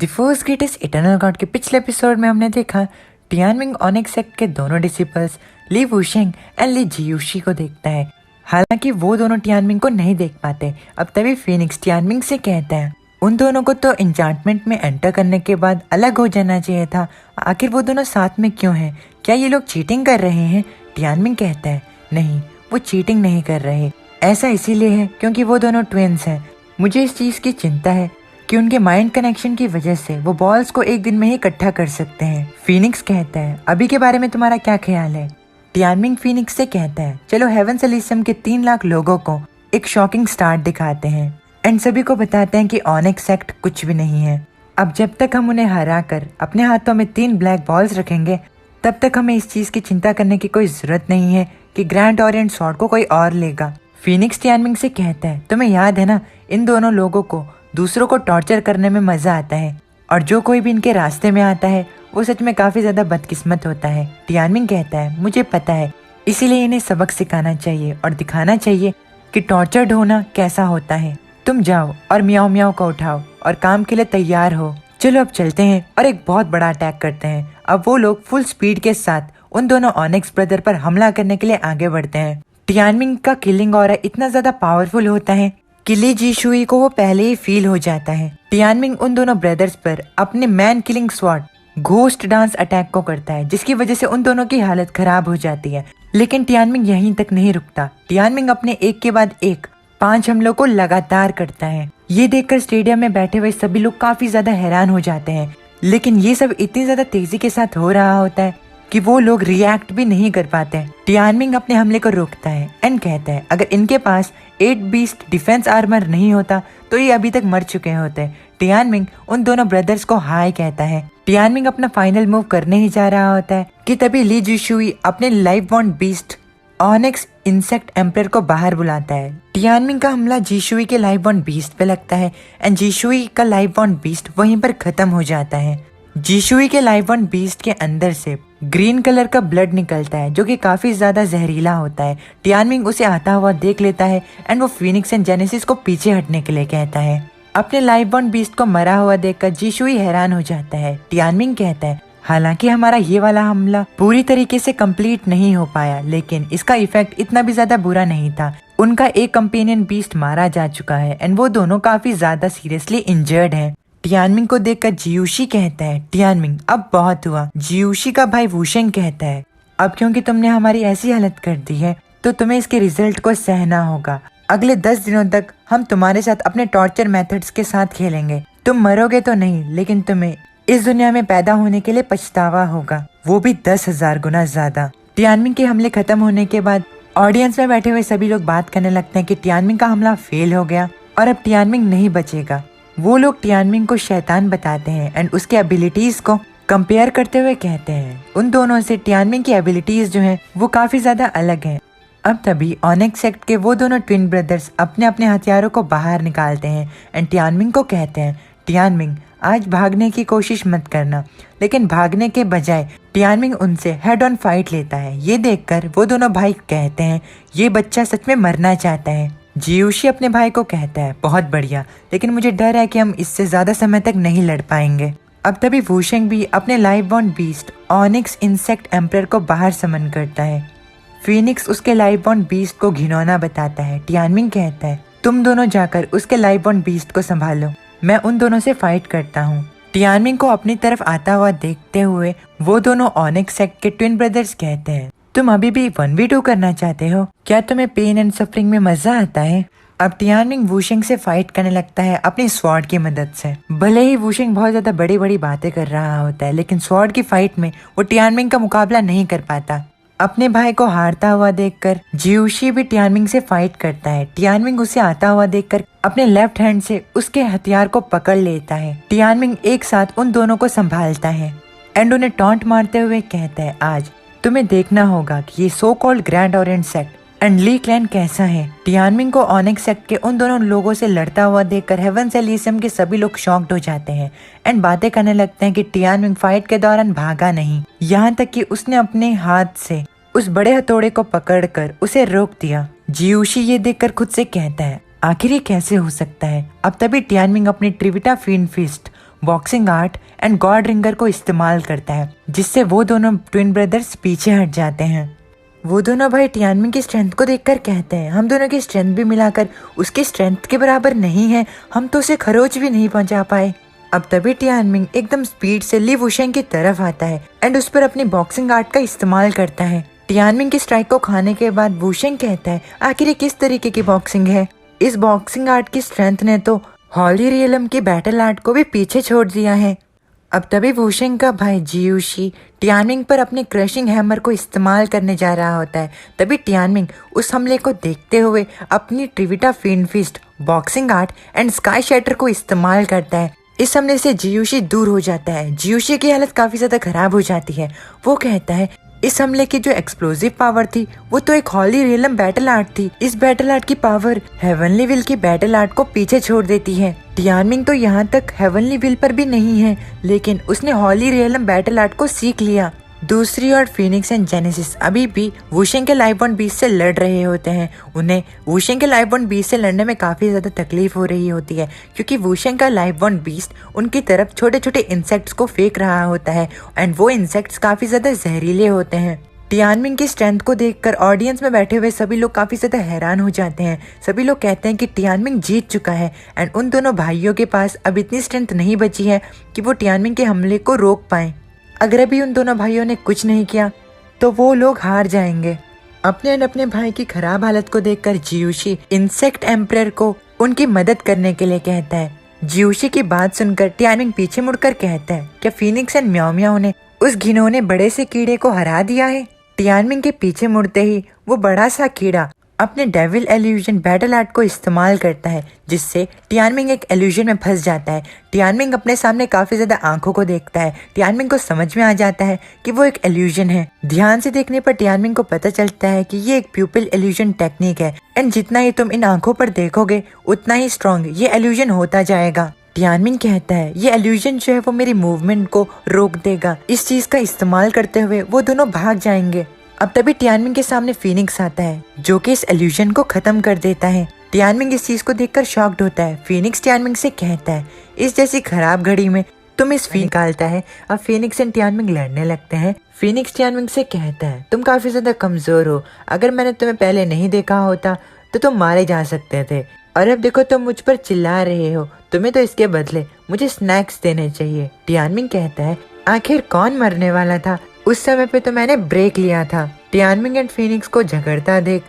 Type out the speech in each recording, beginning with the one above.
The force greatest eternal God के पिछले episode में हमने देखा टियानमिंग ओनिक्स सेक्ट के दोनों डिसिपल्स ली वुशेंग एंड ली जियूशी को देखता है। हालांकि वो दोनों टियानमिंग को नहीं देख पाते। अब तभी फीनिक्स टियानमिंग से कहता है उन दोनों को तो एन्चांटमेंट में एंटर करने के बाद अलग हो जाना चाहिए था। आखिर वो दोनों साथ में क्यों हैं? क्या ये लोग चीटिंग कर रहे हैं? टियानमिंग कहता है नहीं, वो चीटिंग नहीं कर रहे। ऐसा इसीलिए है क्योंकि वो दोनों ट्विंस हैं। मुझे इस चीज की चिंता है कि उनके माइंड कनेक्शन की वजह से वो बॉल्स को एक दिन में ही इकट्ठा कर सकते हैं। फीनिक्स कहता है अभी के बारे में तुम्हारा क्या ख्याल है? टियानमिंग फीनिक्स से कहता है चलो हेवंस एलिसियम के 3 लाख लोगों को एक शॉकिंग स्टार्ट दिखाते हैं एंड सभी को बताते हैं कि ओनिक्स सेक्ट कुछ भी नहीं है। अब जब तक हम उन्हें हरा कर अपने हाथों में 3 ब्लैक बॉल्स रखेंगे तब तक हमें इस चीज की चिंता करने की कोई जरूरत नहीं है कि ग्रैंड ओरिएंट स्वॉर्ड को कोई और लेगा। फीनिक्स टियानमिंग से कहता है तुम्हें याद है ना, इन दोनों लोगों को दूसरों को टॉर्चर करने में मजा आता है और जो कोई भी इनके रास्ते में आता है वो सच में काफी ज्यादा बदकिस्मत होता है। टियानमिंग कहता है मुझे पता है, इसीलिए इन्हें सबक सिखाना चाहिए और दिखाना चाहिए कि टॉर्चर्ड होना कैसा होता है। तुम जाओ और मियाओ मियाओ को उठाओ और काम के लिए तैयार हो। चलो अब चलते हैं और एक बहुत बड़ा अटैक करते हैं। अब वो लोग फुल स्पीड के साथ उन दोनों ओनिक्स ब्रदर पर हमला करने के लिए आगे बढ़ते हैं। टियानमिंग का किलिंग ऑरा इतना ज्यादा पावरफुल होता है कि ली जीशुई को वो पहले ही फील हो जाता है। टियानमिंग उन दोनों ब्रदर्स पर अपने man killing sword ghost dance attack को करता है जिसकी वजह से उन दोनों की हालत खराब हो जाती है। लेकिन टियानमिंग यहीं तक नहीं रुकता। टियानमिंग अपने एक के बाद एक 5 हमलों को लगातार करता है। ये देखकर स्टेडियम में बैठे हुए सभी लोग काफी ज्यादा हैरान हो जाते हैं। लेकिन ये सब इतनी ज्यादा तेजी के साथ हो रहा होता है कि वो लोग रिएक्ट भी नहीं कर पाते। टियानमिंग अपने हमले को रोकता है एंड कहता है अगर इनके पास 8 बीस्ट डिफेंस आर्मर नहीं होता तो ये अभी तक मर चुके होते। टियानमिंग उन दोनों ब्रदर्स को हाय कहता है। टियानमिंग अपना फाइनल मूव करने ही जा रहा होता है कि तभी ली जिशुई अपने life bond beast onyx insect emperor को बाहर बुलाता है। टियानमिंग का हमला जिशुई के लाइफ बॉन्ड बीस्ट पे लगता है एंड जिशुई का लाइफ बॉन्ड बीस्ट वहीं पर खत्म हो जाता है। जिशुई के लाइफ बॉन्ड बीस्ट के अंदर से ग्रीन कलर का ब्लड निकलता है जो कि काफी ज्यादा जहरीला होता है। टियानमिंग उसे आता हुआ देख लेता है एंड वो फीनिक्स एंड जेनेसिस को पीछे हटने के लिए कहता है। अपने लाइफ बॉन्ड बीस्ट को मरा हुआ देखकर जिशुई हैरान हो जाता है। टियानमिंग कहता है हालांकि हमारा ये वाला हमला पूरी तरीके से कंप्लीट नहीं हो पाया लेकिन इसका इफेक्ट इतना भी ज्यादा बुरा नहीं था। उनका एक कंपेनियन बीस्ट मारा जा चुका है एंड वो दोनों काफी ज्यादा सीरियसली इंजर्ड हैं। टियानमिंग को देखकर जियूशी कहता है टियानमिंग अब बहुत हुआ। जियूशी का भाई वुशेंग कहता है अब क्योंकि तुमने हमारी ऐसी हालत कर दी है तो तुम्हें इसके रिजल्ट को सहना होगा। अगले 10 दिनों तक हम तुम्हारे साथ अपने टॉर्चर मेथड्स के साथ खेलेंगे। तुम मरोगे तो नहीं लेकिन तुम्हें इस दुनिया में पैदा होने के लिए पछतावा होगा, वो भी 10,000 गुना ज्यादा। टियानमिंग के हमले खत्म होने के बाद ऑडियंस में बैठे हुए सभी लोग बात करने लगते हैं कि टियानमिंग का हमला फेल हो गया और अब टियानमिंग नहीं बचेगा। वो लोग टियानमिंग को शैतान बताते हैं एंड उसके एबिलिटीज को कंपेयर करते हुए कहते हैं उन दोनों से टियानमिंग की एबिलिटीज जो हैं वो काफी ज्यादा अलग हैं। अब तभी ओनिक्स सेक्ट के वो दोनों ट्विन ब्रदर्स अपने अपने हथियारों को बाहर निकालते हैं एंड टियानमिंग को कहते हैं टियानमिंग आज भागने की कोशिश मत करना। लेकिन भागने के बजाय टियानमिंग उनसे हेड ऑन फाइट लेता है। ये देखकर वो दोनों भाई कहते हैं ये बच्चा सच में मरना चाहता है। जियूशी अपने भाई को कहता है बहुत बढ़िया, लेकिन मुझे डर है कि हम इससे ज्यादा समय तक नहीं लड़ पाएंगे। अब तभी वुशेंग भी अपने life bond beast onyx insect emperor को बाहर समन करता है। फीनिक्स उसके लाइफ बॉन्ड बीस्ट को घिनौना बताता है। टियानमिंग कहता है तुम दोनों जाकर उसके लाइफ बॉन्ड बीस्ट को संभालो, मैं उन दोनों से फाइट करता हूँ। टियानमिंग को अपनी तरफ आता हुआ देखते हुए वो दोनों ओनिक्स सेक्ट के ट्विन ब्रदर्स कहते हैं तुम अभी भी 1v2 करना चाहते हो? क्या तुम्हें पेन एंड सफरिंग में मजा आता है? अब टियानमिंग वुशेंग से फाइट करने लगता है अपनी स्वॉर्ड की मदद से। भले ही वुशेंग बहुत ज्यादा बड़ी बड़ी बातें कर रहा होता है लेकिन स्वॉर्ड की फाइट में वो टियानमिंग का मुकाबला नहीं कर पाता। अपने भाई को हारता हुआ देखकर जियूशी भी टियानमिंग से फाइट करता है। टियानमिंग उसे आता हुआ देखकर अपने लेफ्ट हैंड से उसके हथियार को पकड़ लेता है। टियानमिंग एक साथ उन दोनों को संभालता है एंड उन्हें टॉन्ट मारते हुए कहता है आज तुम्हें देखना होगा कि ये so called Grand Orient Sect and Lee Clan कैसा है। टियानमिंग को ओनिक्स सेक्ट के उन दोनों लोगों से लड़ता हुआ देखकर हेवंस एलिसियम के सभी लोग शॉक्ड हो जाते हैं एंड बातें करने लगते हैं कि टियानमिंग फाइट के दौरान भागा नहीं, यहाँ तक कि उसने अपने हाथ से उस बड़े हथौड़े को पकड़कर उसे रोक दिया। जियूशी ये देखकर खुद से कहता है आखिर ये कैसे हो सकता है। अब तभी टियानमिंग अपनी ट्रिविटा फिन fist boxing art and god ringer को इस्तेमाल करता है, जिससे वो दोनों ट्विन ब्रदर्स पीछे हट जाते हैं। वो दोनों भाई टियानमिंग की स्ट्रेंथ को देखकर कहते हैं, हम दोनों की स्ट्रेंथ भी मिलाकर उसकी स्ट्रेंथ के बराबर नहीं है, हम तो उसे खरोच भी नहीं पहुंचा पाए। अब तभी टियानमिंग एकदम स्पीड से ली वुशेंग की तरफ आता है एंड उस पर अपनी बॉक्सिंग आर्ट का इस्तेमाल करता है। टियानमिंग की स्ट्राइक को खाने के बाद वुशेंग कहता है, आखिर ये किस तरीके की बॉक्सिंग है? इस बॉक्सिंग आर्ट की स्ट्रेंथ ने तो हॉली रियलम की बैटल आर्ट को भी पीछे छोड़ दिया है। अब तभी वुशेंग का भाई जियूशी टियानमिंग पर अपने क्रशिंग हैमर को इस्तेमाल करने जा रहा होता है। तभी टियानमिंग उस हमले को देखते हुए अपनी ट्रिविटा फिन fist, boxing art and sky shatter को इस्तेमाल करता है। इस हमले से जियूशी दूर हो जाता है। जियूशी की हालत काफी ज्यादा खराब हो जाती है। वो कहता है, इस हमले की जो एक्सप्लोजिव पावर थी वो तो एक हॉली रियलम बैटल आर्ट थी। इस बैटल आर्ट की पावर हेवनली विल की बैटल आर्ट को पीछे छोड़ देती है। टियानमिंग तो यहाँ तक हेवनली विल पर भी नहीं है, लेकिन उसने हॉली रियलम बैटल आर्ट को सीख लिया। दूसरी ओर फीनिक्स एंड जेनेसिस अभी भी वुशेंग के लाइफ बॉन्ड बीस्ट से लड़ रहे होते हैं। उन्हें वुशेंग के लाइफ बॉन्ड बीस्ट से लड़ने में काफी ज्यादा तकलीफ हो रही होती है, क्योंकि वुशेंग का लाइफ बॉन्ड बीस्ट उनकी तरफ छोटे छोटे इंसेक्ट्स को फेंक रहा होता है एंड वो इंसेक्ट्स काफी ज्यादा जहरीले होते हैं। टियानमिंग की स्ट्रेंथ को देखकर ऑडियंस में बैठे हुए सभी लोग काफी ज्यादा हैरान हो जाते हैं। सभी लोग कहते हैं कि टियानमिंग जीत चुका है एंड उन दोनों भाइयों के पास अब इतनी स्ट्रेंथ नहीं बची है कि वो टियानमिंग के हमले को रोक पाए। अगर अभी उन दोनों भाइयों ने कुछ नहीं किया तो वो लोग हार जाएंगे। अपने भाई की खराब हालत को देखकर जियूशी इंसेक्ट एम्परर को उनकी मदद करने के लिए कहता है। जियूशी की बात सुनकर टियानमिंग पीछे मुड़कर कहता है, क्या फीनिक्स एंड म्याओ म्याओ ने उस घिनौने बड़े से कीड़े को हरा दिया है? टियानमिंग के पीछे मुड़ते ही वो बड़ा सा कीड़ा अपने डेविल एल्यूजन बैटल आर्ट को इस्तेमाल करता है, जिससे टियानमिंग एक एल्यूजन में फंस जाता है। टियानमिंग अपने सामने काफी ज्यादा आंखों को देखता है। टियानमिंग को समझ में आ जाता है कि वो एक एल्यूजन है। ध्यान से देखने पर टियानमिंग को पता चलता है कि ये एक प्यूपिल एल्यूजन टेक्निक है एंड जितना ही तुम इन आंखों पर देखोगे उतना ही स्ट्रॉन्ग ये एल्यूजन होता जाएगा। टियानमिंग कहता है, ये एल्यूजन जो है वो मेरी मूवमेंट को रोक देगा। इस चीज का इस्तेमाल करते हुए वो दोनों भाग जाएंगे। अब तभी टियानमिंग के सामने फीनिक्स आता है, जो कि इस एल्यूजन को खत्म कर देता है। टियानमिंग इस चीज को देखकर शॉक्ड होता है। फीनिक्स टियानमिंग से कहता है, इस जैसी खराब घड़ी में तुम इस निकालता है। अब फीनिक्स एंड टियानमिंग लड़ने लगते हैं। फीनिक्स टियानमिंग से कहता है, तुम काफी ज्यादा कमजोर हो, अगर मैंने तुम्हें पहले नहीं देखा होता तो तुम मारे जा सकते थे, और अब देखो तुम मुझ पर चिल्ला रहे हो, तुम्हें तो इसके बदले मुझे स्नैक्स देने चाहिए। टियानमिंग कहता है, आखिर कौन मरने वाला था? उस समय पे तो मैंने ब्रेक लिया था। टियानमिंग एंड फीनिक्स को झगड़ता देख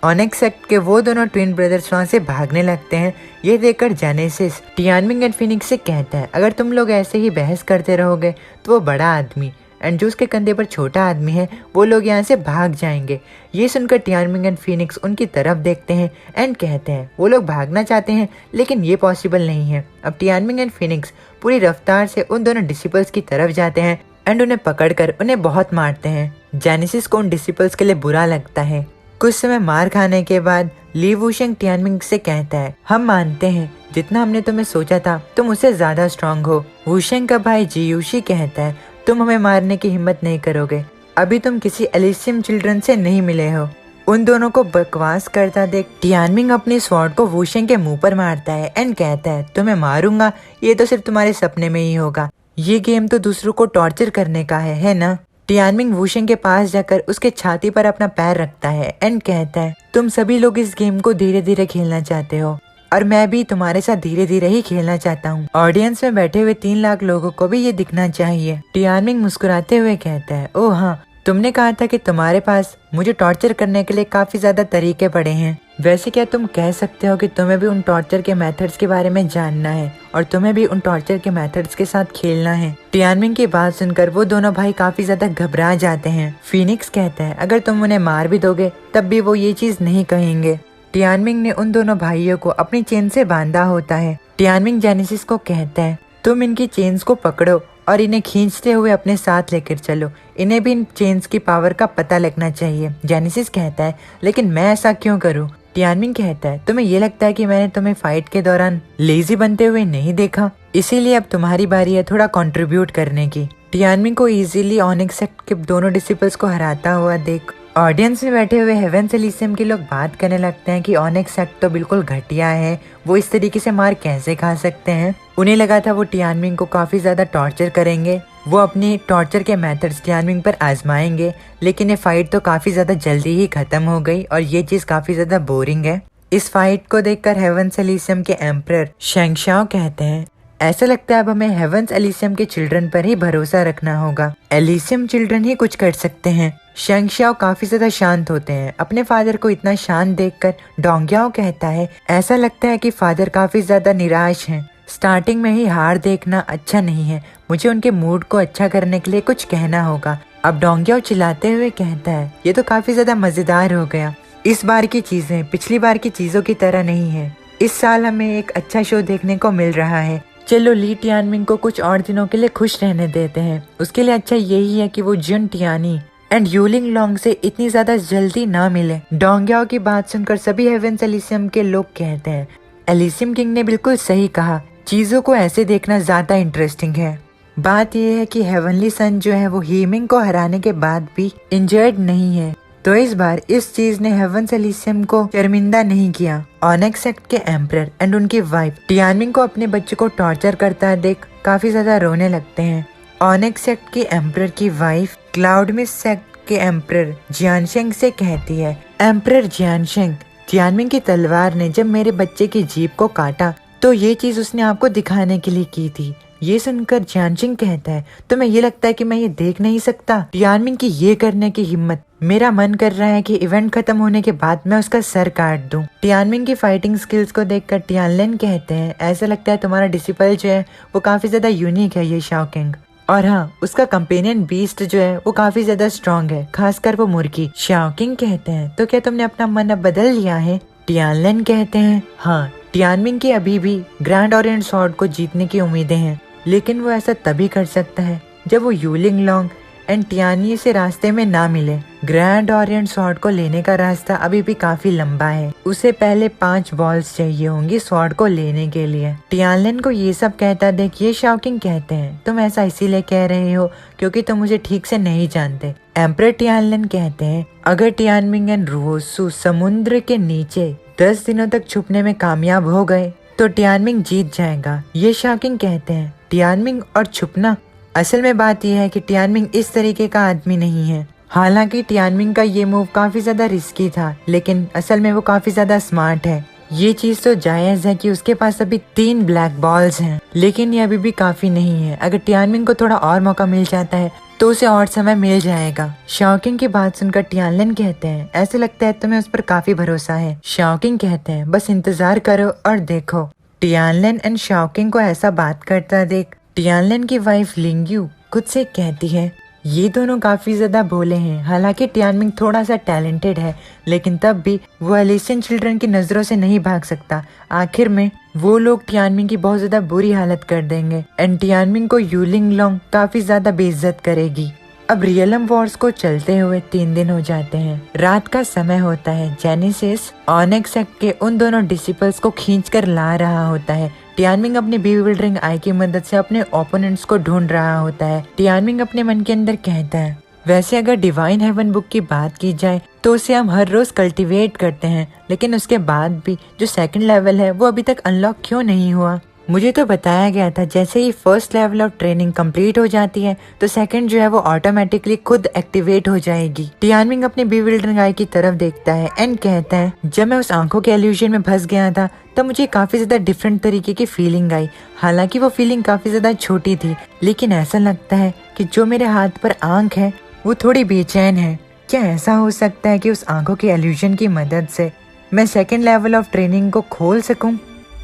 ऑनेक्स सेक्ट के वो दोनों ट्विन ब्रदर्स वहाँ से भागने लगते हैं। ये देखकर जेनेसिस टियानमिंग एंड फीनिक्स से कहता है, अगर तुम लोग ऐसे ही बहस करते रहोगे तो वो बड़ा आदमी एंड जो उसके कंधे पर छोटा आदमी है वो लोग यहाँ से भाग जाएंगे। ये सुनकर टियानमिंग एंड फीनिक्स उनकी तरफ देखते हैं एंड कहते हैं, वो लोग भागना चाहते हैं लेकिन ये पॉसिबल नहीं है। अब टियानमिंग एंड फीनिक्स पूरी रफ्तार से उन दोनों डिसिपल्स की तरफ जाते हैं एंड उन्हें पकड़कर उन्हें बहुत मारते हैं। जेनेसिस को उन डिसिपल्स के लिए बुरा लगता है। कुछ समय मार खाने के बाद ली वुशेंग टियानमिंग से कहता है, हम मानते हैं जितना हमने तुम्हें सोचा था तुम उससे ज्यादा स्ट्रांग हो। वुशेंग का भाई जियूशी कहता है, तुम हमें मारने की हिम्मत नहीं करोगे, अभी तुम किसी एलिसियम चिल्ड्रन से नहीं मिले हो। उन दोनों को बकवास करता देख टियानमिंग अपनी स्वॉर्ड को वुशेंग के मुंह पर मारता है एंड कहता है, तुम्हें मारूंगा ये तो सिर्फ तुम्हारे सपने में ही होगा, ये गेम तो दूसरों को टॉर्चर करने का है ना? टियानमिंग वुशेंग के पास जाकर उसके छाती पर अपना पैर रखता है एंड कहता है, तुम सभी लोग इस गेम को धीरे धीरे खेलना चाहते हो और मैं भी तुम्हारे साथ धीरे धीरे ही खेलना चाहता हूँ। ऑडियंस में बैठे हुए 3 लाख लोगों को भी ये दिखना चाहिए। टियानमिंग मुस्कुराते हुए कहता है, ओह हाँ, तुमने कहा था कि तुम्हारे पास मुझे टॉर्चर करने के लिए काफी ज्यादा तरीके पड़े हैं। वैसे क्या तुम कह सकते हो कि तुम्हें भी उन टॉर्चर के मेथड्स के बारे में जानना है और तुम्हें भी उन टॉर्चर के मेथड्स के साथ खेलना है? टियानमिंग की बात सुनकर वो दोनों भाई काफी ज्यादा घबरा जाते हैं। फीनिक्स कहता है, अगर तुम उन्हें मार भी दोगे तब भी वो ये चीज नहीं कहेंगे। टियानमिंग ने उन दोनों भाइयों को अपनी चेन से बांधा होता है। टियानमिंग जेनेसिस को कहता है, तुम इनकी चेन्स को पकड़ो और इन्हें खींचते हुए अपने साथ लेकर चलो, इन्हें भी इन चेन्स की पावर का पता लगना चाहिए। जेनेसिस कहता है, लेकिन मैं ऐसा क्यों करूं? टियानमिंग कहता है, तुम्हें ये लगता है कि मैंने तुम्हें फाइट के दौरान लेजी बनते हुए नहीं देखा, इसीलिए अब तुम्हारी बारी है थोड़ा कंट्रीब्यूट करने की। टियानमिंग को इजीली ऑनेक्स सेक्ट के दोनों डिसिपल्स को हराता हुआ देख ऑडियंस में बैठे हुए हेवेंस एलिसियम के लोग बात करने लगते हैं कि ऑनिक्स सेक्ट तो बिल्कुल घटिया है, वो इस तरीके से मार कैसे खा सकते हैं। उन्हें लगा था वो टियानमिंग को काफी ज्यादा टॉर्चर करेंगे, वो अपनी टॉर्चर के मेथड्स टियानमिंग पर आजमाएंगे, लेकिन ये फाइट तो काफी ज्यादा जल्दी ही खत्म हो गई और ये चीज काफी ज्यादा बोरिंग है। इस फाइट को देखकर हेवेंस एलिसियम के एम्परर शेंगशाओ कहते हैं, ऐसा लगता है अब हमें हेवेंस एलिसियम के चिल्ड्रन पर ही भरोसा रखना होगा, एलिसियम चिल्ड्रन ही कुछ कर सकते हैं। शेंगशाओ काफी ज्यादा शांत होते हैं। अपने फादर को इतना शांत देखकर डोंग्याओ कहता है, ऐसा लगता है कि फादर काफी ज्यादा निराश हैं। स्टार्टिंग में ही हार देखना अच्छा नहीं है, मुझे उनके मूड को अच्छा करने के लिए कुछ कहना होगा। अब डोंग्याओ चिल्लाते हुए कहता है, ये तो काफी ज्यादा मजेदार हो गया। इस बार की चीजें पिछली बार की चीजों की तरह नहीं है। इस साल हमें एक अच्छा शो देखने को मिल रहा है। चलो ली टियानमिंग को कुछ और दिनों के लिए खुश रहने देते हैं। उसके लिए अच्छा यही है कि वो जुन टियानी एंड यूलिंग लॉन्ग से इतनी ज्यादा जल्दी ना मिले। डोंग्याओ की बात सुनकर सभी हेवेंस एलिसियम के लोग कहते हैं, एलिसियम किंग ने बिल्कुल सही कहा, चीजों को ऐसे देखना ज्यादा इंटरेस्टिंग है। बात यह है कि हेवनली सन जो है वो हीमिंग को हराने के बाद भी इंजर्ड नहीं है, तो इस बार इस चीज ने हेवेंस एलिसियम को शर्मिंदा नहीं किया। ऑनिक्स सेक्ट के एम्परर एंड उनकी वाइफ टियानमिंग को अपने बच्चे को टॉर्चर करता देख काफी ज्यादा रोने लगते हैं। ऑनिक्स सेक्ट की एम्परर की वाइफ क्लाउड मिस सेक्ट के एम्परर जियानशेंग से कहती है, एम्परर जियानशेंग, टियानमिंग की तलवार ने जब मेरे बच्चे की जीभ को काटा तो ये चीज उसने आपको दिखाने के लिए की थी। ये सुनकर जियानशिंग कहता है, तो मैं ये लगता है कि मैं ये देख नहीं सकता टियानमिंग की ये करने की हिम्मत। मेरा मन कर रहा है कि इवेंट खत्म होने के बाद मैं उसका सर काट दूं। टियानमिंग की फाइटिंग स्किल्स को देखकर टियानलेन कहते हैं, ऐसा लगता है तुम्हारा डिसिपल जो है वो काफी ज्यादा यूनिक है ये शाओकिंग। और हाँ, उसका कंपेनियन बीस्ट जो है वो काफी ज्यादा स्ट्रॉन्ग है, खासकर वो मुर्गी। शाओकिंग कहते हैं, तो क्या तुमने अपना मन अब बदल लिया है? टियानलेन कहते हैं, हाँ, टियानमिंग की अभी भी ग्रैंड ओरिएंट स्वॉर्ड को जीतने की उम्मीदें हैं, लेकिन वो ऐसा तभी कर सकता है जब वो यूलिंग लॉन्ग एंड टियानी से रास्ते में ना मिले। ग्रैंड ओरिएंट स्वॉर्ड को लेने का रास्ता अभी भी काफी लंबा है, उसे पहले 5 बॉल्स चाहिए होंगी स्वॉर्ड को लेने के लिए। टियानलेन को ये सब कहता देख ये शाओकिंग कहते हैं, तुम ऐसा इसीलिए कह रहे हो क्योंकि तुम मुझे ठीक से नहीं जानते। एम्परर टियानलेन कहते हैं, अगर टियानमिंग एंड रुओसु समुद्र के नीचे 10 दिनों तक छुपने में कामयाब हो गए तो टियानमिंग जीत जाएगा। ये शाओकिंग कहते हैं, टियानमिंग और छुपना, असल में बात यह है कि टियानमिंग इस तरीके का आदमी नहीं है। हालांकि टियानमिंग का ये मूव काफी ज्यादा रिस्की था, लेकिन असल में वो काफी ज्यादा स्मार्ट है। ये चीज तो जायज है कि उसके पास अभी 3 ब्लैक बॉल्स हैं, लेकिन ये अभी भी काफी नहीं है। अगर टियानमिंग को थोड़ा और मौका मिल जाता है तो उसे और समय मिल जाएगा। शाओकिंग की बात सुनकर टियानलेन कहते हैं, ऐसे लगता है तुम्हें उस पर काफी भरोसा है। शाओकिंग कहते हैं, बस इंतजार करो और देखो। टियानलेन एंड शाओकिंग को ऐसा बात करता देख टियानलेन की वाइफ लिंग्यू खुद से कहती है, ये दोनों काफी ज्यादा भोले हैं। हालांकि टियानमिंग थोड़ा सा टैलेंटेड है, लेकिन तब भी वो एलिसियन चिल्ड्रन की नजरों से नहीं भाग सकता। आखिर में वो लोग टियानमिंग की बहुत ज्यादा बुरी हालत कर देंगे एंड टियानमिंग को यूलिंग लॉन्ग काफी ज्यादा बेइज्जत करेगी। अब रियलम वॉर्स को चलते हुए 3 दिन हो जाते हैं। रात का समय होता है। जेनेसिस ऑनिक्स सेक्ट के उन दोनों डिसिपल्स को खींच कर ला रहा होता है। टियानमिंग अपनी बीविल्डरिंग आई की मदद से अपने ओपोनेंट्स को ढूंढ रहा होता है। टियानमिंग अपने मन के अंदर कहता है, वैसे अगर डिवाइन हेवन बुक की बात की जाए तो उसे हम हर रोज कल्टीवेट करते हैं, लेकिन उसके बाद भी जो 2nd लेवल है वो अभी तक अनलॉक क्यों नहीं हुआ? मुझे तो बताया गया था जैसे ही 1st level of training complete हो जाती है तो 2nd जो है वो ऑटोमेटिकली खुद एक्टिवेट हो जाएगी। टियानमिंग अपने बीविल्डरिंग आई की तरफ देखता है एंड कहता है, जब मैं उस आंखों के इल्यूजन में फंस गया था तब मुझे काफी ज्यादा डिफरेंट तरीके की फीलिंग आई। हालांकि वो फीलिंग काफी ज्यादा छोटी थी, लेकिन ऐसा लगता है कि जो मेरे हाथ पर आंख है वो थोड़ी बेचैन है। क्या ऐसा हो सकता है कि उस आंखों के इल्यूजन की मदद से मैं 2nd लेवल ऑफ ट्रेनिंग को खोल सकूं?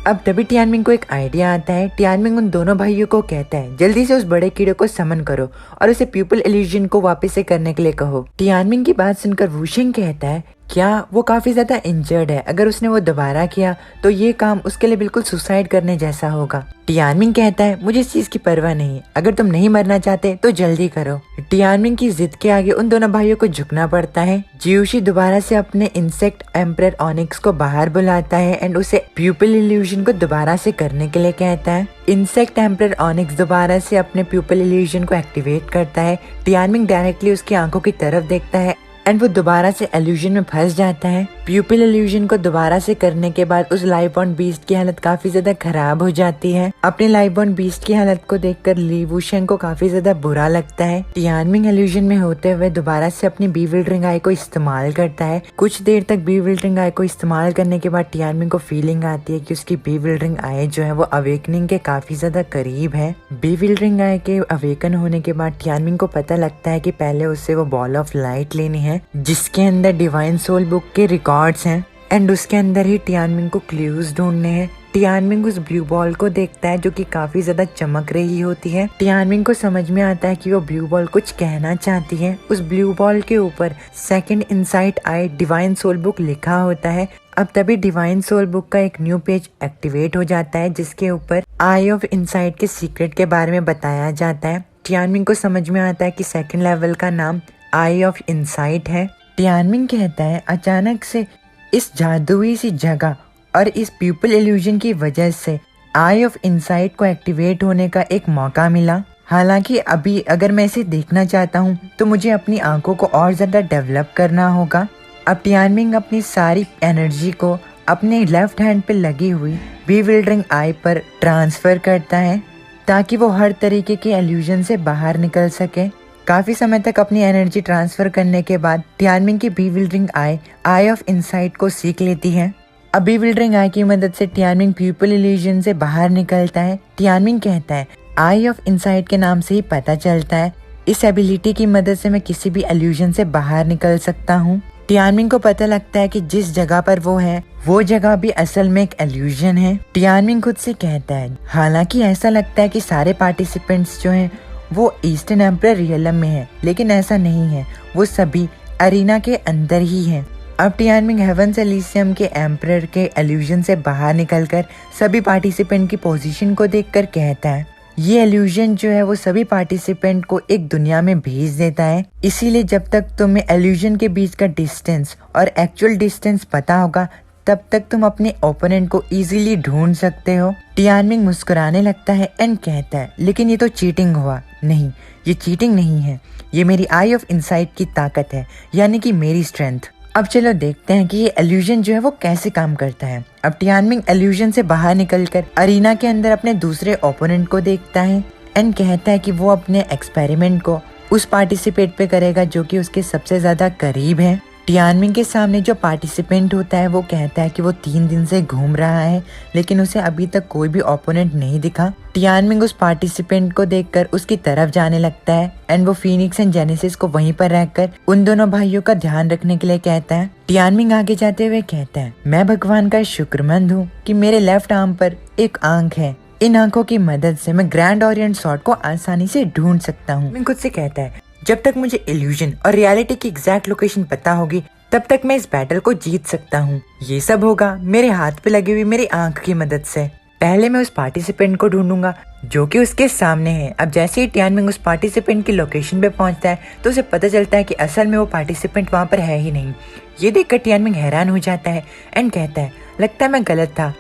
अब तभी टियानमिंग को एक आइडिया आता है। टियानमिंग उन दोनों भाइयों को कहता है, जल्दी से उस बड़े कीड़े को समन करो और उसे प्यूपल इल्यूजन को वापस से करने के लिए कहो। टियानमिंग की बात सुनकर वुशिंग कहता है, क्या वो काफी ज्यादा इंजर्ड है, अगर उसने वो दोबारा किया तो ये काम उसके लिए बिल्कुल सुसाइड करने जैसा होगा। टियानमिंग कहता है, मुझे इस चीज की परवाह नहीं, अगर तुम नहीं मरना चाहते तो जल्दी करो। टियानमिंग की जिद के आगे उन दोनों भाइयों को झुकना पड़ता है। जियूशी दोबारा से अपने इंसेक्ट एम्परर ऑनिक्स को बाहर बुलाता है एंड उसे प्यूपल इल्यूजन को दोबारा से करने के लिए कहता है। इंसेक्ट एम्परर ऑनिक्स दोबारा से अपने प्यूपल इल्यूजन को एक्टिवेट करता है। टियानमिंग डायरेक्टली उसकी आंखों की तरफ देखता है एंड वो दोबारा से इल्यूजन में फंस जाता है। प्यूपिल इल्यूजन को दोबारा से करने के बाद उस लाइफ बॉर्न बीस्ट की हालत काफी ज्यादा खराब हो जाती है। अपने लाइफ बॉर्न बीस्ट की हालत को देखकर ली वूशेंग को काफी ज्यादा बुरा लगता है। टियानमिंग इल्यूजन में होते हुए दोबारा से अपनी बीविल्डरिंग आई को इस्तेमाल करता है। कुछ देर तक बीविल्डरिंग आई को इस्तेमाल करने के बाद टियानमिंग को फीलिंग आती है कि उसकी बीविल्डरिंग आई जो है वो अवेकनिंग के काफी ज्यादा करीब है। बीविल्डरिंग आई के अवेकन होने के बाद टियानमिंग को पता लगता है कि पहले उससे वो बॉल ऑफ लाइट लेनी है जिसके अंदर डिवाइन सोल बुक के रिकॉर्ड्स हैं एंड उसके अंदर ही टियानमिंग को क्लूज ढूंढने हैं। टियानमिंग उस ब्लू बॉल को देखता है जो कि काफी ज्यादा चमक रही होती है। टियानमिंग को समझ में आता है कि वो ब्लू बॉल कुछ कहना चाहती है। उस ब्लू बॉल के ऊपर सेकंड इनसाइट आई डिवाइन सोल बुक लिखा होता है। अब तभी डिवाइन सोल बुक का एक न्यू पेज एक्टिवेट हो जाता है जिसके ऊपर आई ऑफ इनसाइट के सीक्रेट के बारे में बताया जाता है। टियानमिंग को समझ में आता है कि सेकंड लेवल का नाम आई ऑफ इनसाइट है। टियानमिंग कहता है अचानक से इस जादुई सी जगह और इस प्यूपिल इल्यूजन की वजह से आई ऑफ इनसाइट को एक्टिवेट होने का एक मौका मिला। हालांकि अभी अगर मैं इसे देखना चाहता हूँ तो मुझे अपनी आंखों को और ज्यादा डेवलप करना होगा। अब टियानमिंग अपनी सारी एनर्जी को अपने लेफ्ट हैंड पे लगी हुई बीविल्डरिंग आई पर ट्रांसफर करता है ताकि वो हर तरीके के इल्यूजन से बाहर निकल सके। काफी समय तक अपनी एनर्जी ट्रांसफर करने के बाद टियानमिंग की बीविल्डरिंग आई ऑफ इनसाइट को सीख लेती है। अब बीविल्डरिंग आई की मदद से टियानमिंग प्यूपिल इल्यूजन से बाहर निकलता है। टियानमिंग कहता है आई ऑफ इनसाइट के नाम से ही पता चलता है इस एबिलिटी की मदद से मैं किसी भी इल्यूजन से बाहर निकल सकता हूँ। टियानमिंग को पता लगता है कि जिस जगह पर वो है वो जगह भी असल में एक इल्यूजन है। टियानमिंग खुद से कहता है हालांकि ऐसा लगता है कि सारे पार्टिसिपेंट्स जो हैं वो ईस्टर्न एम्परर रियलम में है, लेकिन ऐसा नहीं है, वो सभी अरीना के अंदर ही हैं। अब टियानमिंग हेवंस एलिसियम के एम्परर के इल्यूजन से बाहर निकलकर सभी पार्टिसिपेंट की पोजीशन को देखकर कहता है ये इल्यूजन जो है वो सभी पार्टिसिपेंट को एक दुनिया में भेज देता है। इसीलिए जब तक तुम्हें इल्यूजन के बीच का डिस्टेंस और एक्चुअल डिस्टेंस पता होगा तब तक तुम अपने ओपोनेंट को इजीली ढूंढ सकते हो। टियानमिंग मुस्कुराने लगता है एंड कहता है लेकिन ये तो चीटिंग हुआ। नहीं, ये चीटिंग नहीं है, ये मेरी आई ऑफ इनसाइट की ताकत है, यानी कि मेरी स्ट्रेंथ। अब चलो देखते हैं कि ये इल्यूजन जो है वो कैसे काम करता है। अब टियानमिंग इल्यूजन से बाहर निकलकर अरीना के अंदर अपने दूसरे ओपोनेंट को देखता है एंड कहता है कि वो अपने एक्सपेरिमेंट को उस पार्टिसिपेंट पे करेगा जो कि उसके सबसे ज्यादा करीब है। टियानमिंग के सामने जो पार्टिसिपेंट होता है वो कहता है कि वो 3 दिन से घूम रहा है लेकिन उसे अभी तक कोई भी ओपोनेंट नहीं दिखा। टियानमिंग उस पार्टिसिपेंट को देखकर उसकी तरफ जाने लगता है एंड वो फीनिक्स एंड जेनेसिस को वहीं पर रहकर उन दोनों भाइयों का ध्यान रखने के लिए कहता है। टियानमिंग आगे जाते हुए कहता है मैं भगवान का शुक्रमंद हूँ कि मेरे लेफ्ट आर्म पर एक आंख है। इन आंखों की मदद से मैं ग्रैंड ओरिएंट सॉर्ड को आसानी से ढूंढ सकता हूँ। मैं खुद से कहता है जब तक मुझे इल्यूजन और रियलिटी की एग्जैक्ट लोकेशन पता होगी तब तक मैं इस बैटल को जीत सकता हूँ। ये सब होगा मेरे हाथ पे लगी हुई मेरी आंख की मदद से। पहले मैं उस पार्टिसिपेंट को ढूंढूंगा जो कि उसके सामने है। अब जैसे ही टियानमिंग उस पार्टिसिपेंट की लोकेशन पे पहुंचता है तो उसे पता चलता है कि असल में वो पार्टिसिपेंट वहाँ पर है ही नहीं। ये देखकर टियानमिंग हैरान हो जाता है एंड कहता है लगता है मैं गलत था।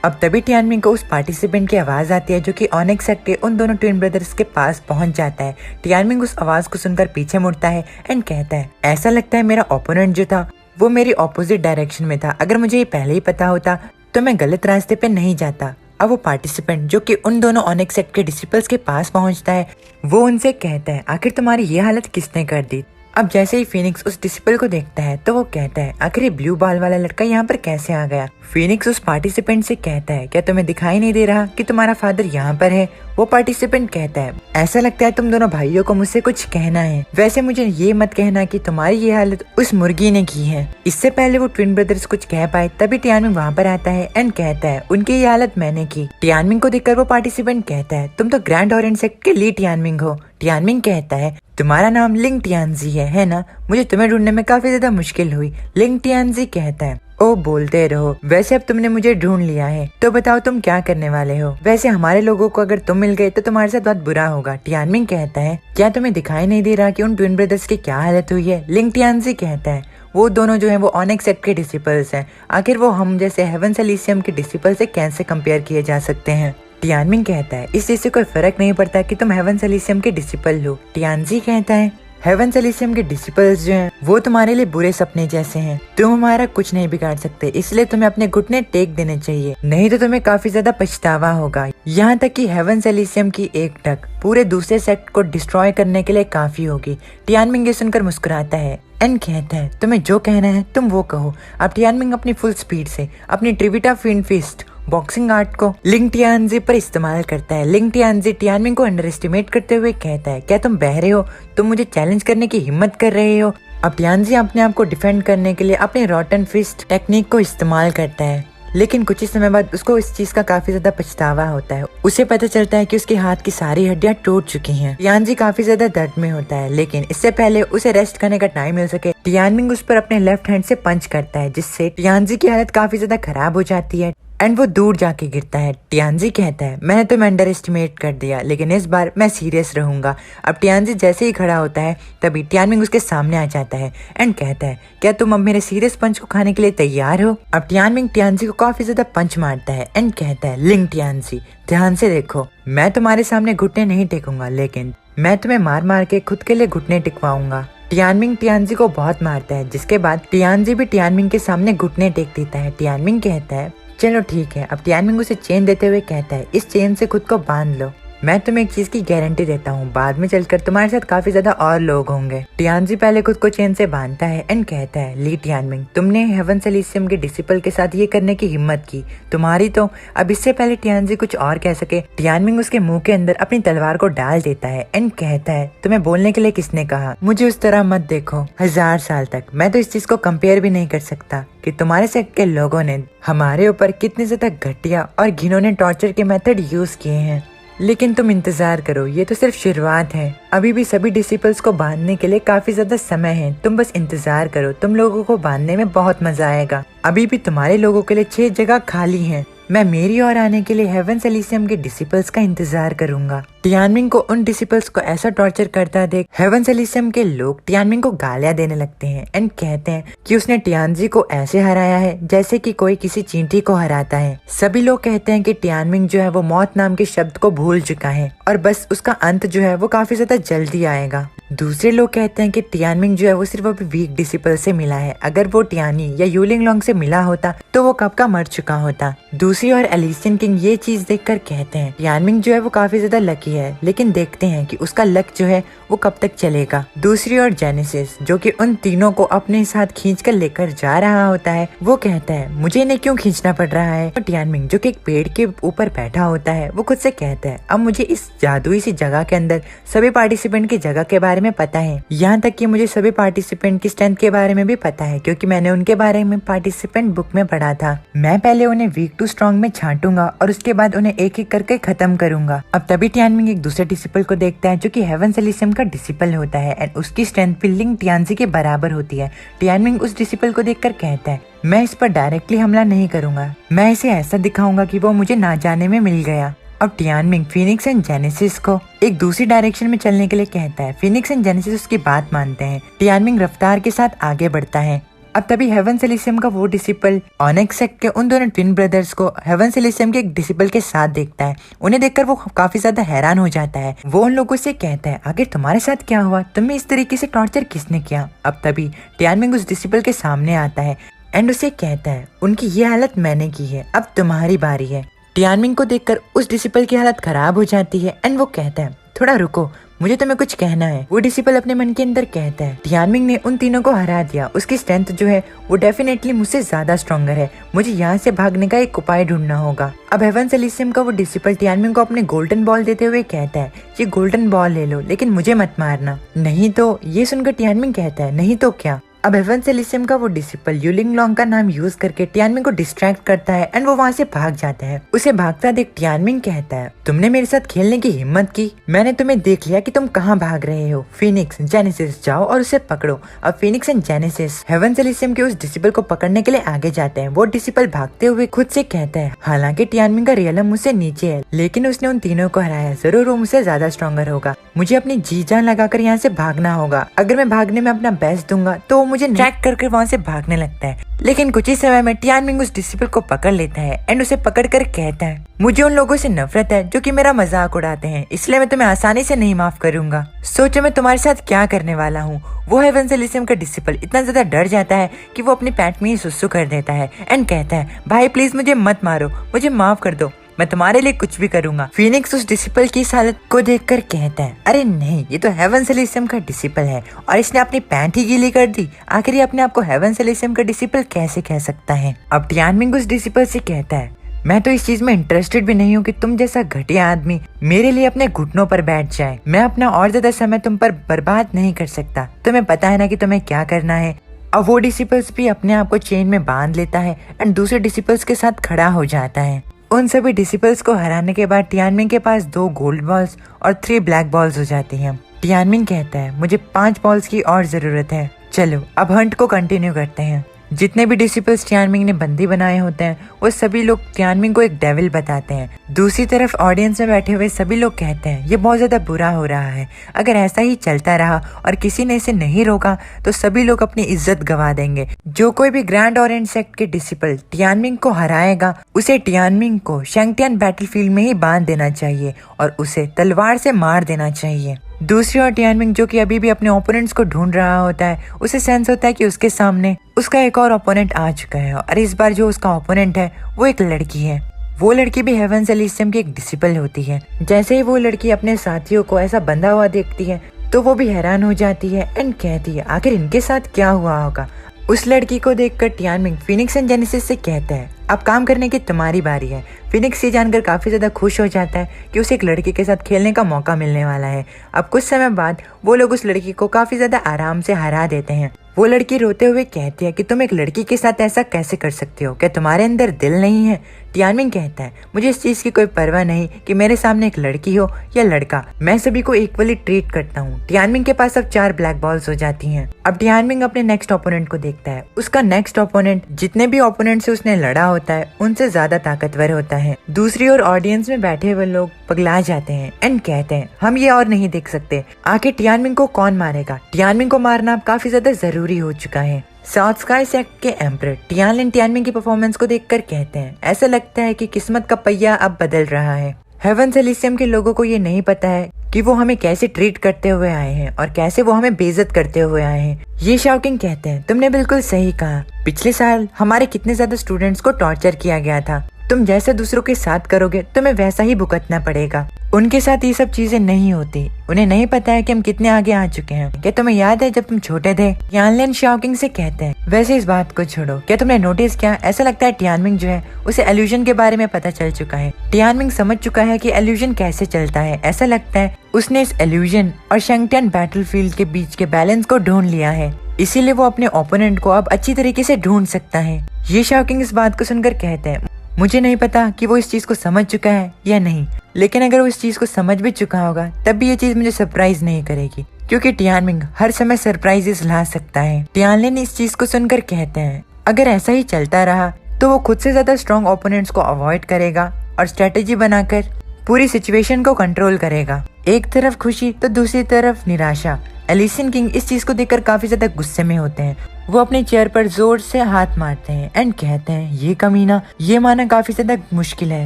अब तभी टियानमिंग को उस पार्टिसिपेंट की आवाज आती है जो कि ऑनेक्स के उन दोनों ट्विन ब्रदर्स के पास पहुंच जाता है। टियानमिंग उस आवाज को सुनकर पीछे मुड़ता है एंड कहता है ऐसा लगता है मेरा ओपोनेंट जो था वो मेरी ऑपोजिट डायरेक्शन में था। अगर मुझे ये पहले ही पता होता तो मैं गलत रास्ते पे नहीं जाता। अब वो पार्टिसिपेंट जो कि उन दोनों ऑनेक्स के डिसिपल्स के पास पहुंचता है वो उनसे कहता है आखिर तुम्हारी ये हालत किसने कर दी। अब जैसे ही फीनिक्स उस डिसिपल को देखता है तो वो कहता है आखिर ये ब्लू बॉल वाला लड़का यहाँ पर कैसे आ गया। फीनिक्स उस पार्टिसिपेंट से कहता है क्या तुम्हें दिखाई नहीं दे रहा कि तुम्हारा फादर यहाँ पर है। वो पार्टिसिपेंट कहता है ऐसा लगता है तुम दोनों भाइयों को मुझसे कुछ कहना है। वैसे मुझे ये मत कहना कि तुम्हारी ये हालत उस मुर्गी ने की है। इससे पहले वो ट्विन ब्रदर्स कुछ कह पाए तभी टियानमिंग वहाँ पर आता है एंड कहता है उनकी ये हालत मैंने की। टियानमिंग को देखकर वो पार्टिसिपेंट कहता है तुम तो ग्रैंड ओरिएंट सेक्ट के ली टियानमिंग हो। टियानमिंग कहता है तुम्हारा नाम लिंग टियानजी है ना। मुझे तुम्हें ढूंढने में काफी ज्यादा मुश्किल हुई। लिंग टियानजी कहता है ओ बोलते रहो। वैसे अब तुमने मुझे ढूंढ लिया है तो बताओ तुम क्या करने वाले हो। वैसे हमारे लोगों को अगर तुम मिल गए तो तुम्हारे साथ बहुत बुरा होगा। टियानमिंग कहता है क्या तुम्हें दिखाई नहीं दे रहा कि उन ट्विन ब्रदर्स की क्या हालत हुई है। लिंग टियानजी कहता है वो दोनों जो है वो ऑनेक्स के डिसिपल्स हैं। आखिर वो हम जैसे हेवंस एलिसियम के डिसिपल से कैसे कंपेयर किए जा सकते हैं। टियानमिंग कहता है इससे कोई फर्क नहीं पड़ता कि तुम हेवंस एलिसियम के डिसिपल हो। टियानजी कहता है हेवन एलिसियम के डिसिपल्स जो हैं वो तुम्हारे लिए बुरे सपने जैसे हैं। तुम हमारा कुछ नहीं बिगाड़ सकते, इसलिए तुम्हें अपने घुटने टेक देने चाहिए, नहीं तो तुम्हें काफी ज्यादा पछतावा होगा। यहाँ तक कि हेवन एलिसियम की एक टक पूरे दूसरे सेक्ट को डिस्ट्रॉय करने के लिए काफी होगी। टियानमिंग ये सुनकर मुस्कुराता है एंड कहता है तुम्हें जो कहना है तुम वो कहो। अब टियानमिंग अपनी फुल स्पीड से अपनी ट्रिविटा फिन फिस्ट बॉक्सिंग आर्ट को लिंग टियानजी पर इस्तेमाल करता है। लिंग टियानजी टियानमिंग को अंडर एस्टिमेट करते हुए कहता है क्या तुम बहरे हो, तुम मुझे चैलेंज करने की हिम्मत कर रहे हो। अब टियानजी अपने आप को डिफेंड करने के लिए अपने रॉटन फिस्ट टेक्निक को इस्तेमाल करता है, लेकिन कुछ ही समय बाद उसको इस चीज का काफी ज्यादा पछतावा होता है। उसे पता चलता है कि उसके हाथ की सारी हड्डियां टूट चुकी हैं। टियानजी काफी ज्यादा दर्द में होता है, लेकिन इससे पहले उसे रेस्ट करने का टाइम मिल सके टियानमिंग उस पर अपने लेफ्ट हैंड से पंच करता है, जिससे टियानजी की हालत काफी ज्यादा खराब हो जाती है एंड वो दूर जाके गिरता है। टियानजी कहता है मैंने तुम्हें अंडर एस्टिमेट कर दिया, लेकिन इस बार मैं सीरियस रहूंगा। अब टियानजी जैसे ही खड़ा होता है तभी टियानमिंग उसके सामने आ जाता है एंड कहता है क्या तुम अब मेरे सीरियस पंच को खाने के लिए तैयार हो। अब टियानमिंग टियानजी को काफी ज्यादा पंच मारता है एंड कहता है लिंग टियानजी ध्यान से देखो, मैं तुम्हारे सामने घुटने नहीं टेकूंगा, लेकिन मैं तुम्हें मार मार के खुद के लिए घुटने टिकवाऊंगा। टियानमिंग टियानजी को बहुत मारता है, जिसके बाद टियानजी भी टियानमिंग के सामने घुटने टेक देता है। टियानमिंग कहता है चलो ठीक है। अब टियानमिंग उसे चेन देते हुए कहता है इस चेन से खुद को बांध लो, मैं तुम्हें एक चीज की गारंटी देता हूँ, बाद में चलकर तुम्हारे साथ काफी ज्यादा और लोग होंगे। टियानजी पहले खुद को चेन से बांधता है एंड कहता है ली टियानमिंग तुमने हेवन एलिसियम के डिसिपल के साथ ये करने की हिम्मत की, तुम्हारी तो। अब इससे पहले टियानजी कुछ और कह सके टियानमिंग उसके मुंह के अंदर अपनी तलवार को डाल देता है एंड कहता है तुम्हें बोलने के लिए किसने कहा, मुझे उस तरह मत देखो। 1000 साल तक मैं तो इस चीज को कंपेयर भी नहीं कर सकता कि तुम्हारे सेक्ट के लोगों ने हमारे ऊपर कितने ज्यादा घटिया और घिनौने टॉर्चर के मेथड यूज किए हैं, लेकिन तुम इंतजार करो, ये तो सिर्फ शुरुआत है। अभी भी सभी डिसिपल्स को बांधने के लिए काफी ज्यादा समय है, तुम बस इंतजार करो, तुम लोगों को बांधने में बहुत मजा आएगा। अभी भी तुम्हारे लोगों के लिए 6 जगह खाली हैं। मैं मेरी ओर आने के लिए हेवन एलिसियम के डिसिपल्स का इंतजार करूंगा। टियानमिंग को उन डिसिपल्स को ऐसा टॉर्चर करता देख हेवन एलिसियम के लोग टियानमिंग को गालियां देने लगते हैं एंड कहते हैं कि उसने टियानजी को ऐसे हराया है जैसे कि कोई किसी चींटी को हराता है। सभी लोग कहते हैं कि टियानमिंग जो है वो मौत नाम के शब्द को भूल चुका है और बस उसका अंत जो है वो काफी ज्यादा जल्दी आएगा। दूसरे लोग कहते हैं कि टियानमिंग जो है वो सिर्फ अभी वीक डिसिपल से मिला है, अगर वो टियानी या यूलिंग लॉन्ग से मिला होता तो वो कब का मर चुका होता। दूसरी ओर एलिसियन किंग ये चीज देखकर कहते हैं टियानमिंग जो है वो काफी ज्यादा लकी है, लेकिन देखते हैं कि उसका लक जो है वो कब तक चलेगा। दूसरी ओर जेनेसिस जो कि उन तीनों को अपने साथ खींचकर लेकर जा रहा होता है, वो कहता है मुझे इन्हें क्यों खींचना पड़ रहा है। और टियानमिंग जो कि एक पेड़ के ऊपर बैठा होता है वो खुद से कहता है अब मुझे इस जादुई सी जगह के अंदर सभी पार्टिसिपेंट की जगह के बारे में पता है, यहाँ तक कि मुझे सभी पार्टिसिपेंट की स्ट्रेंथ के बारे में भी पता है, क्योंकि मैंने उनके बारे में पार्टिसिपेंट बुक में पढ़ा था। मैं पहले उन्हें वीक टू स्ट्रॉन्ग में छांटूंगा और उसके बाद उन्हें एक एक करके खत्म करूंगा। अब तभी टियानमिंग एक दूसरे डिसिपल को देखता है जो कि हेवन एलिसियम का डिसिपल होता है एंड उसकी स्ट्रेंथ भी लिंग टियानजी के बराबर होती है। टियानमिंग उस डिसिपल को देखकर कहता है मैं इस पर डायरेक्टली हमला नहीं करूंगा, मैं इसे ऐसा दिखाऊंगा कि वो मुझे ना जाने में मिल गया। अब टियानमिंग फिनिक्स एंड जेनेसिस को एक दूसरी डायरेक्शन में चलने के लिए कहता है। फिनिक्स एंड जेनेसिस उसकी बात मानते हैं। टियानमिंग रफ्तार के साथ आगे बढ़ता है। अब तभी हेवन एलिसियम का वो डिसिपल ऑनेक्स सेक्ट के उन दोनों ट्विन ब्रदर्स को हेवन एलिसियम के एक डिसिपल के साथ देखता है। उन्हें देखकर वो काफी ज्यादा हैरान हो जाता है। वो उन लोगों से कहता है आखिर तुम्हारे साथ क्या हुआ, तुम्हें इस तरीके से टॉर्चर किसने किया। अब तभी टियानमिंग उस डिसिपल के सामने आता है एंड उसे कहता है उनकी ये हालत मैंने की है, अब तुम्हारी बारी है। टियानमिंग को देखकर उस डिसिपल की हालत खराब हो जाती है एंड वो कहता है थोड़ा रुको, मुझे तुम्हें कुछ कहना है। वो डिसिपल अपने मन के अंदर कहता है टियानमिंग ने उन तीनों को हरा दिया, उसकी स्ट्रेंथ जो है वो डेफिनेटली मुझसे ज्यादा स्ट्रॉन्गर है, मुझे यहाँ से भागने का एक उपाय ढूंढना होगा। अब हेवन एलिसियम का वो डिसिपल टियानमिंग को अपने गोल्डन बॉल देते हुए कहता है ये गोल्डन बॉल ले लो, लेकिन मुझे मत मारना, नहीं तो। ये सुनकर टियानमिंग कहता है नहीं तो क्या। अब हेवन एलिसियम का वो डिसिपल यूलिंग लॉन्ग का नाम यूज करके टियानमिंग को डिस्ट्रैक्ट करता है एंड वो वहाँ से भाग जाता है। उसे भागता देख टियानमिंग कहता है तुमने मेरे साथ खेलने की हिम्मत की, मैंने तुम्हें देख लिया कि तुम कहाँ भाग रहे हो। फिनिक्स जेनेसिस जाओ और उसे पकड़ो। अब Phoenix and Genesis Heaven Elysium के उस डिसिपल को पकड़ने के लिए आगे जाते हैं। वो डिसिपल भागते हुए खुद से कहता है हालांकि टियानमिंग का रियलम मुझसे नीचे है, लेकिन उसने उन तीनों को हराया, जरूर वो मुझसे ज्यादा स्ट्रॉन्गर होगा, मुझे अपनी जी जान लगाकर यहाँ से भागना होगा। अगर मैं भागने में अपना बेस्ट दूंगा तो वो मुझे ट्रैक करके वहाँ से भागने लगता है। लेकिन कुछ ही समय में टियानमिंग उस डिसिपल को पकड़ लेता है एंड उसे पकड़ कर कहता है, मुझे उन लोगों से नफरत है जो कि मेरा मजाक उड़ाते हैं, इसलिए मैं तुम्हें आसानी से नहीं माफ करूंगा। सोचो मैं तुम्हारे साथ क्या करने वाला हूँ। वो हेवंस एलिसियम का डिसिपल इतना ज्यादा डर जाता है कि वो अपनी पैंट में ही सुसु कर देता है एंड कहता है, भाई प्लीज मुझे मत मारो, मुझे माफ कर दो, मैं तुम्हारे लिए कुछ भी करूंगा। फीनिक्स उस डिसिपल की इस हालत को देखकर कहता है, अरे नहीं, ये तो हेवंस एलिसियम का डिसिपल है और इसने अपनी पैंट ही गीली कर दी। आखिर ये अपने आप को हेवंस एलिसियम का डिसिपल कैसे कह सकता है। अब टियानमिंग उस डिसिपल से कहता है, मैं तो इस चीज में इंटरेस्टेड भी नहीं हूँ कि तुम जैसा घटिया आदमी मेरे लिए अपने घुटनों पर बैठ जाए। मैं अपना और ज्यादा समय तुम पर बर्बाद नहीं कर सकता। तुम्हें पता है ना कि तुम्हें क्या करना है। अब वो डिसिपल्स भी अपने आप को चेन में बांध लेता है एंड दूसरे डिसिपल्स के साथ खड़ा हो जाता है। उन सभी डिसिपल्स को हराने के बाद टियानमिंग के पास 2 गोल्ड बॉल्स और 3 ब्लैक बॉल्स हो जाती हैं। टियानमिंग कहता है, मुझे 5 बॉल्स की और जरूरत है। चलो अब हंट को कंटिन्यू करते हैं। जितने भी डिसिपल्स टियानमिंग ने बंदी बनाए होते हैं वो सभी लोग टियानमिंग को एक डेविल बताते हैं। दूसरी तरफ ऑडियंस में बैठे हुए सभी लोग कहते हैं, ये बहुत ज्यादा बुरा हो रहा है। अगर ऐसा ही चलता रहा और किसी ने इसे नहीं रोका तो सभी लोग अपनी इज्जत गवा देंगे। जो कोई भी ग्रैंड ओरिएंट सेक्ट के डिसिपल टियानमिंग को हराएगा उसे टियानमिंग को शैंगटियान बैटलफील्ड में ही बांध देना चाहिए और उसे तलवार से मार देना चाहिए। दूसरी ओर टियानमिंग जो कि अभी भी अपने ओपोनेंट्स को ढूंढ रहा होता है, उसे सेंस होता है कि उसके सामने उसका एक और ओपोनेंट आ चुका है और इस बार जो उसका ओपोनेंट है वो एक लड़की है। वो लड़की भी हेवंस एलिसियम की एक डिसिपल होती है। जैसे ही वो लड़की अपने साथियों को ऐसा बंधा हुआ देखती है तो वो भी हैरान हो जाती है एंड कहती है, आखिर इनके साथ क्या हुआ होगा। उस लड़की को देखकर टियानमिंग फीनिक्स एंड जेनेसिस से कहता है, अब काम करने की तुम्हारी बारी है। फीनिक्स ये जानकर काफी ज्यादा खुश हो जाता है कि उसे एक लड़की के साथ खेलने का मौका मिलने वाला है। अब कुछ समय बाद वो लोग उस लड़की को काफी ज्यादा आराम से हरा देते हैं। वो लड़की रोते हुए कहती है कि तुम एक लड़की के साथ ऐसा कैसे कर सकते हो, क्या तुम्हारे अंदर दिल नहीं है। टियानमिंग कहता है, मुझे इस चीज की कोई परवाह नहीं कि मेरे सामने एक लड़की हो या लड़का, मैं सभी को इक्वली ट्रीट करता हूँ। टियानमिंग के पास अब 4 ब्लैक बॉल्स हो जाती हैं। अब टियानमिंग अपने नेक्स्ट ओपोनेंट को देखता है। उसका नेक्स्ट ओपोनेंट जितने भी ओपोनेंट से उसने लड़ा होता है उनसे ज्यादा ताकतवर होता है। दूसरी ओर ऑडियंस में बैठे हुए लोग पगला जाते हैं एंड कहते हैं, हम ये और नहीं देख सकते। आखिर टियानमिंग को कौन मारेगा। टियानमिंग को मारना अब काफी ज्यादा जरूरी हो चुका है। साउथ स्काई सेक्ट के एम्परर टियानमिंग की परफॉर्मेंस को देखकर कहते हैं, ऐसा लगता है कि किस्मत का पहिया अब बदल रहा है। हेवंस एलिसियम के लोगों को ये नहीं पता है कि वो हमें कैसे ट्रीट करते हुए आए हैं और कैसे वो हमें बेइज्जत करते हुए आए हैं। ये शाओकिंग कहते हैं, तुमने बिल्कुल सही कहा। पिछले साल हमारे कितने ज्यादा स्टूडेंट्स को टॉर्चर किया गया था। तुम जैसे दूसरों के साथ करोगे तुम्हें वैसा ही भुगतना पड़ेगा। उनके साथ ये सब चीजें नहीं होती। उन्हें नहीं पता है कि हम कितने आगे आ चुके हैं। क्या तुम्हें याद है जब तुम छोटे थे। यानलिन शाओकिंग से कहते हैं, वैसे इस बात को छोड़ो, क्या तुमने नोटिस किया, ऐसा लगता है टियानमिंग जो है उसे एल्यूजन के बारे में पता चल चुका है। टियानमिंग समझ चुका है कि एल्यूजन कैसे चलता है। ऐसा लगता है उसने इस एल्यूजन और शैंगटियान बैटलफील्ड के बीच के बैलेंस को ढूंढ लिया है, इसीलिए वो अपने ओपोनेंट को अब अच्छी तरीके से ढूंढ सकता है। ये शाओकिंग इस बात को सुनकर कहते हैं, मुझे नहीं पता कि वो इस चीज को समझ चुका है या नहीं, लेकिन अगर वो इस चीज को समझ भी चुका होगा तब भी ये चीज मुझे सरप्राइज नहीं करेगी, क्योंकि टियानमिंग हर समय सरप्राइजेस ला सकता है। टियानलिन इस चीज को सुनकर कहते हैं, अगर ऐसा ही चलता रहा तो वो खुद से ज्यादा स्ट्रॉन्ग ओपोनेंट्स को अवॉइड करेगा और स्ट्रेटेजी बनाकर पूरी सिचुएशन को कंट्रोल करेगा। एक तरफ खुशी तो दूसरी तरफ निराशा। एलिसियन किंग इस चीज को देखकर काफी ज्यादा गुस्से में होते हैं। वो अपने चेयर पर जोर से हाथ मारते हैं एंड कहते हैं, ये कमीना, ये माना काफी ज्यादा मुश्किल है,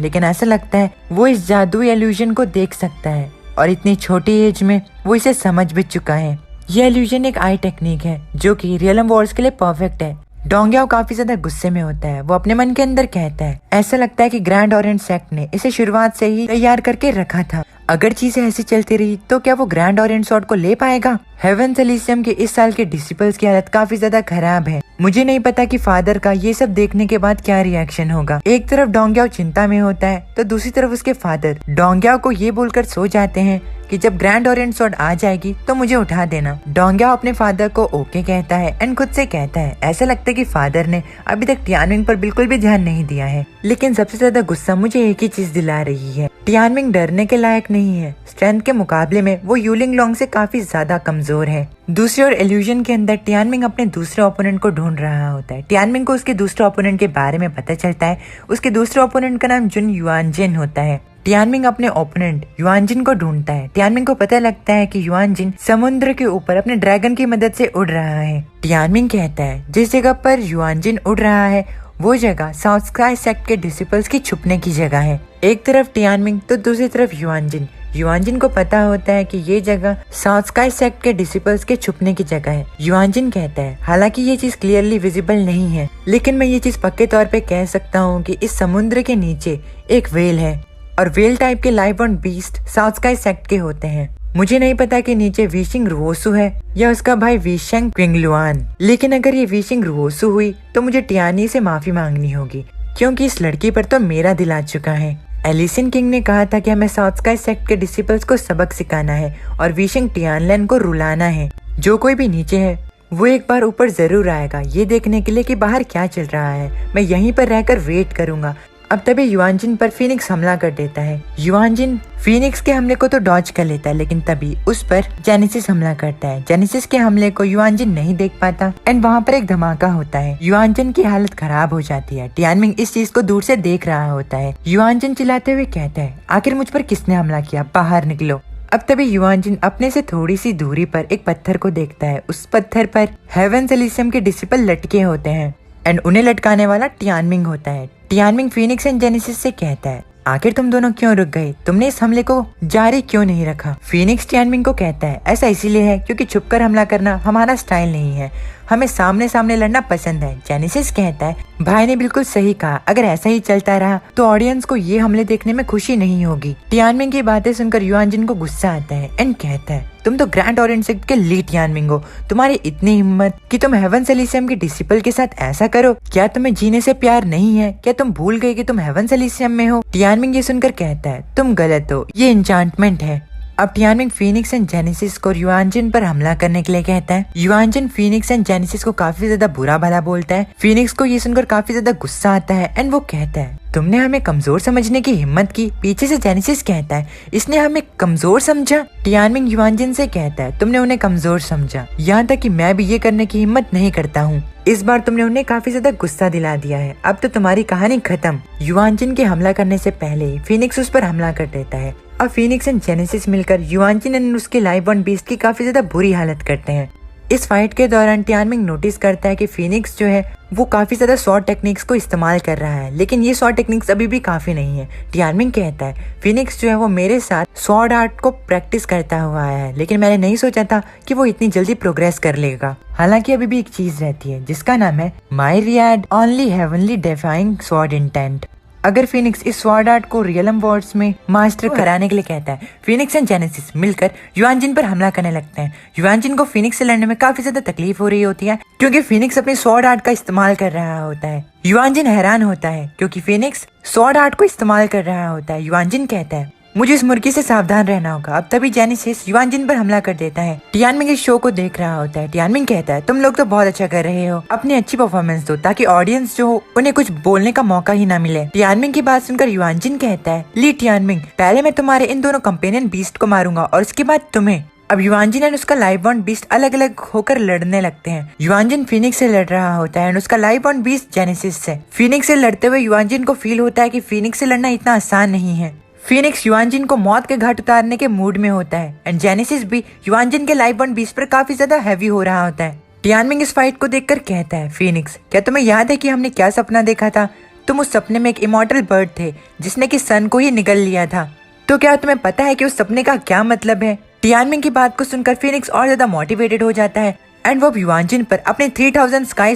लेकिन ऐसा लगता है वो इस जादुई एल्यूजन को देख सकता है और इतनी छोटी एज में वो इसे समझ भी चुका है। ये एल्यूजन एक आई टेक्निक है जो कि रियलम वॉर्स के लिए परफेक्ट है। डोंग्याओ काफी ज्यादा गुस्से में होता है। वो अपने मन के अंदर कहता है, ऐसा लगता है कि ग्रैंड ओरिएंट सेक्ट ने इसे शुरुआत से ही तैयार करके रखा था। अगर चीजें ऐसी चलती रही तो क्या वो ग्रैंड ओरिएंट स्वॉर्ड को ले पाएगा। हेवंस एलिसियम के इस साल के डिसिपल्स की हालत काफी ज्यादा खराब है। मुझे नहीं पता कि फादर का ये सब देखने के बाद क्या रिएक्शन होगा। एक तरफ डोंग्याओ चिंता में होता है तो दूसरी तरफ उसके फादर डोंग्याओ को ये बोलकर सो जाते हैं कि जब ग्रैंड ओरिएंट स्वॉर्ड आ जाएगी तो मुझे उठा देना। डोंग्याओ अपने फादर को ओके कहता है एंड खुद से कहता है, ऐसा लगता है कि फादर ने अभी तक टियानमिंग पर बिल्कुल भी ध्यान नहीं दिया है। लेकिन सबसे ज्यादा गुस्सा मुझे एक ही चीज दिला रही है, टियानमिंग डरने के लायक नहीं है। स्ट्रेंथ के मुकाबले में वो यूलिंग लॉन्ग से काफी ज्यादा कमजोर कमजोर है। दूसरी ओर इल्यूजन के अंदर टियानमिंग अपने दूसरे ओपोनेंट को ढूंढ रहा होता है। टियानमिंग को उसके दूसरे ओपोनेंट के बारे में पता चलता है। उसके दूसरे ओपोनेंट का नाम जुन युआनजिन होता है। टियानमिंग अपने ओपोनेंट युआनजिन को ढूंढता है। टियानमिंग को पता लगता है कि युआनजिन समुद्र के ऊपर अपने ड्रैगन की मदद से उड़ रहा है। टियानमिंग कहता है जिस जगह पर युआनजिन उड़ रहा है वो जगह साउथ स्काई सेक्ट के डिसिपल्स की छुपने की जगह है। एक तरफ टियानमिंग तो दूसरी तरफ युआनजिन। युआनजिन को पता होता है कि ये जगह साउथ स्काई सेक्ट के डिसिपल्स के छुपने की जगह है। युआनजिन कहता है हालांकि ये चीज क्लियरली विजिबल नहीं है, लेकिन मैं ये चीज पक्के तौर पे कह सकता हूँ कि इस समुद्र के नीचे एक वेल है और वेल टाइप के life born beast south sky sect के होते हैं। मुझे नहीं पता कि नीचे वीशिंग रुओसु है या उसका भाई वीशेंग क्विंगलुआन, लेकिन अगर ये वीशिंग रुओसु हुई तो मुझे टियानी से माफी मांगनी होगी, क्योंकि इस लड़की पर तो मेरा दिल आ चुका है। एलिसन किंग ने कहा था कि हमें साउथ स्काई सेक्ट के डिसिपल्स को सबक सिखाना है और वीशिंग टियानलैन को रुलाना है। जो कोई भी नीचे है वो एक बार ऊपर जरूर आएगा ये देखने के लिए कि बाहर क्या चल रहा है। मैं यहीं पर रहकर वेट करूंगा। अब तभी युआनजिन पर फीनिक्स हमला कर देता है। युआनजिन फीनिक्स के हमले को तो डॉज कर लेता है, लेकिन तभी उस पर जेनेसिस हमला करता है। जेनेसिस के हमले को युआनजिन नहीं देख पाता एंड वहाँ पर एक धमाका होता है। युआनजिन की हालत खराब हो जाती है। टियानमिंग इस चीज को दूर से देख रहा होता है। युआनजिन चिल्लाते हुए कहता है आखिर मुझ पर किसने हमला किया, बाहर निकलो। अब तभी युआनजिन अपने से थोड़ी सी दूरी पर एक पत्थर को देखता है। उस पत्थर पर हेवेंस एलिसियम के डिसिपल लटके होते हैं एंड उन्हें लटकाने वाला टियानमिंग होता है। टियानमिंग फीनिक्स एंड जेनेसिस से कहता है आखिर तुम दोनों क्यों रुक गए, तुमने इस हमले को जारी क्यों नहीं रखा। फीनिक्स टियानमिंग को कहता है ऐसा इसीलिए है क्योंकि छुपकर हमला करना हमारा स्टाइल नहीं है, हमें सामने सामने लड़ना पसंद है। जेनेसिस कहता है भाई ने बिल्कुल सही कहा, अगर ऐसा ही चलता रहा तो ऑडियंस को ये हमले देखने में खुशी नहीं होगी। टियानमिंग की बातें सुनकर युआनजिन को गुस्सा आता है एंड कहता है तुम तो ग्रैंड ओरिएंट सेक्ट के लीड टियानमिंग हो, तुम्हारी इतनी हिम्मत कि तुम हेवेंस एलिसियम के डिसिपल के साथ ऐसा करो। क्या तुम्हें जीने से प्यार नहीं है? क्या तुम भूल गए कि तुम हेवेंस एलिसियम में हो? टियानमिंग ये सुनकर कहता है तुम गलत हो, ये एन्चांटमेंट है। अब टियानमिंग फीनिक्स एंड जेनेसिस को युआनजिन पर हमला करने के लिए कहता है। युआनजिन फीनिक्स एंड जेनेसिस को काफी ज्यादा बुरा भला बोलता है। फीनिक्स को ये सुनकर काफी ज्यादा गुस्सा आता है एंड वो कहता है तुमने हमें कमजोर समझने की हिम्मत की। पीछे से जेनेसिस कहता है इसने हमें कमजोर समझा। टियानमिंग युआनजिन से कहता है तुमने उन्हें कमजोर समझा, यहाँ तक कि मैं भी ये करने की हिम्मत नहीं करता हूँ। इस बार तुमने उन्हें काफी ज्यादा गुस्सा दिला दिया है, अब तो तुम्हारी कहानी खत्म। युआनजिन के हमला करने से पहले फीनिक्स उस पर हमला कर देता है। अब फीनिक्स एंड जेनेसिस मिलकर युआनजिन एंड उसके लाइफ बॉर्न बीस्ट की काफी ज्यादा बुरी हालत करते हैं। इस फाइट के दौरान टियानमिंग नोटिस करता है कि फीनिक्स जो है वो काफी ज्यादा स्वॉर्ड टेक्निक्स को इस्तेमाल कर रहा है, लेकिन ये स्वॉर्ड टेक्निक्स अभी भी काफी नहीं है। टियानमिंग कहता है फीनिक्स जो है वो मेरे साथ स्वॉर्ड आर्ट को प्रैक्टिस करता हुआ आया है, लेकिन मैंने नहीं सोचा था कि वो इतनी जल्दी प्रोग्रेस कर लेगा। हालांकि अभी भी एक चीज रहती है जिसका नाम है myriad only heavenly defying sword intent. अगर फीनिक्स इस स्वॉर्ड आर्ट को रियलम वॉर्ड्स में मास्टर कराने के लिए कहता है, फीनिक्स एंड जेनेसिस मिलकर युआनजिन पर हमला करने लगते हैं। युआनजिन को फीनिक्स से लड़ने में काफी ज्यादा तकलीफ हो रही होती है क्योंकि फीनिक्स अपनी स्वॉर्ड आर्ट का इस्तेमाल कर रहा होता है। युआनजिन हैरान होता है क्योंकि फीनिक्स स्वॉर्ड आर्ट को इस्तेमाल कर रहा होता है। युआनजिन कहता है मुझे इस मुर्गी से सावधान रहना होगा। अब तभी जेनेसिस युआनजिन पर हमला कर देता है। टियानमिंग इस शो को देख रहा होता है। टियानमिंग कहता है तुम लोग तो बहुत अच्छा कर रहे हो, अपनी अच्छी परफॉर्मेंस दो ताकि ऑडियंस जो हो उन्हें कुछ बोलने का मौका ही ना मिले। टियानमिंग की बात सुनकर युआनजिन कहता है ली टियानमिंग, पहले मैं तुम्हारे इन दोनों कंपेनियन बीस्ट को मारूंगा और उसके बाद तुम्हें। अब युआनजिन एंड उसका लाइफ बॉर्न बीस्ट अलग अलग होकर लड़ने लगते हैं। युआनजिन फीनिक्स से लड़ रहा होता है एंड उसका लाइफ बॉर्न बीस्ट जेनेसिस से। फीनिक्स से लड़ते हुए युआनजिन को फील होता है कि फीनिक्स से लड़ना इतना आसान नहीं है। फीनिक्स युआनजिन को मौत के घाट उतारने के मूड में होता है एंड जेनेसिस भी युआनजिन के लाइफ बॉर्न बीस्ट पर काफी ज्यादा हैवी हो रहा होता है। टियानमिंग इस फाइट को देखकर कहता है फीनिक्स क्या तुम्हें याद है कि हमने क्या सपना देखा था? तुम उस सपने में एक इमॉर्टल बर्ड थे जिसने कि सन को ही निगल लिया था। तो क्या तुम्हें पता है कि उस सपने का क्या मतलब है? टियानमिंग की बात को सुनकर फीनिक्स और ज्यादा मोटिवेटेड हो जाता है एंड वो युआनजिन पर अपने 3000 स्काई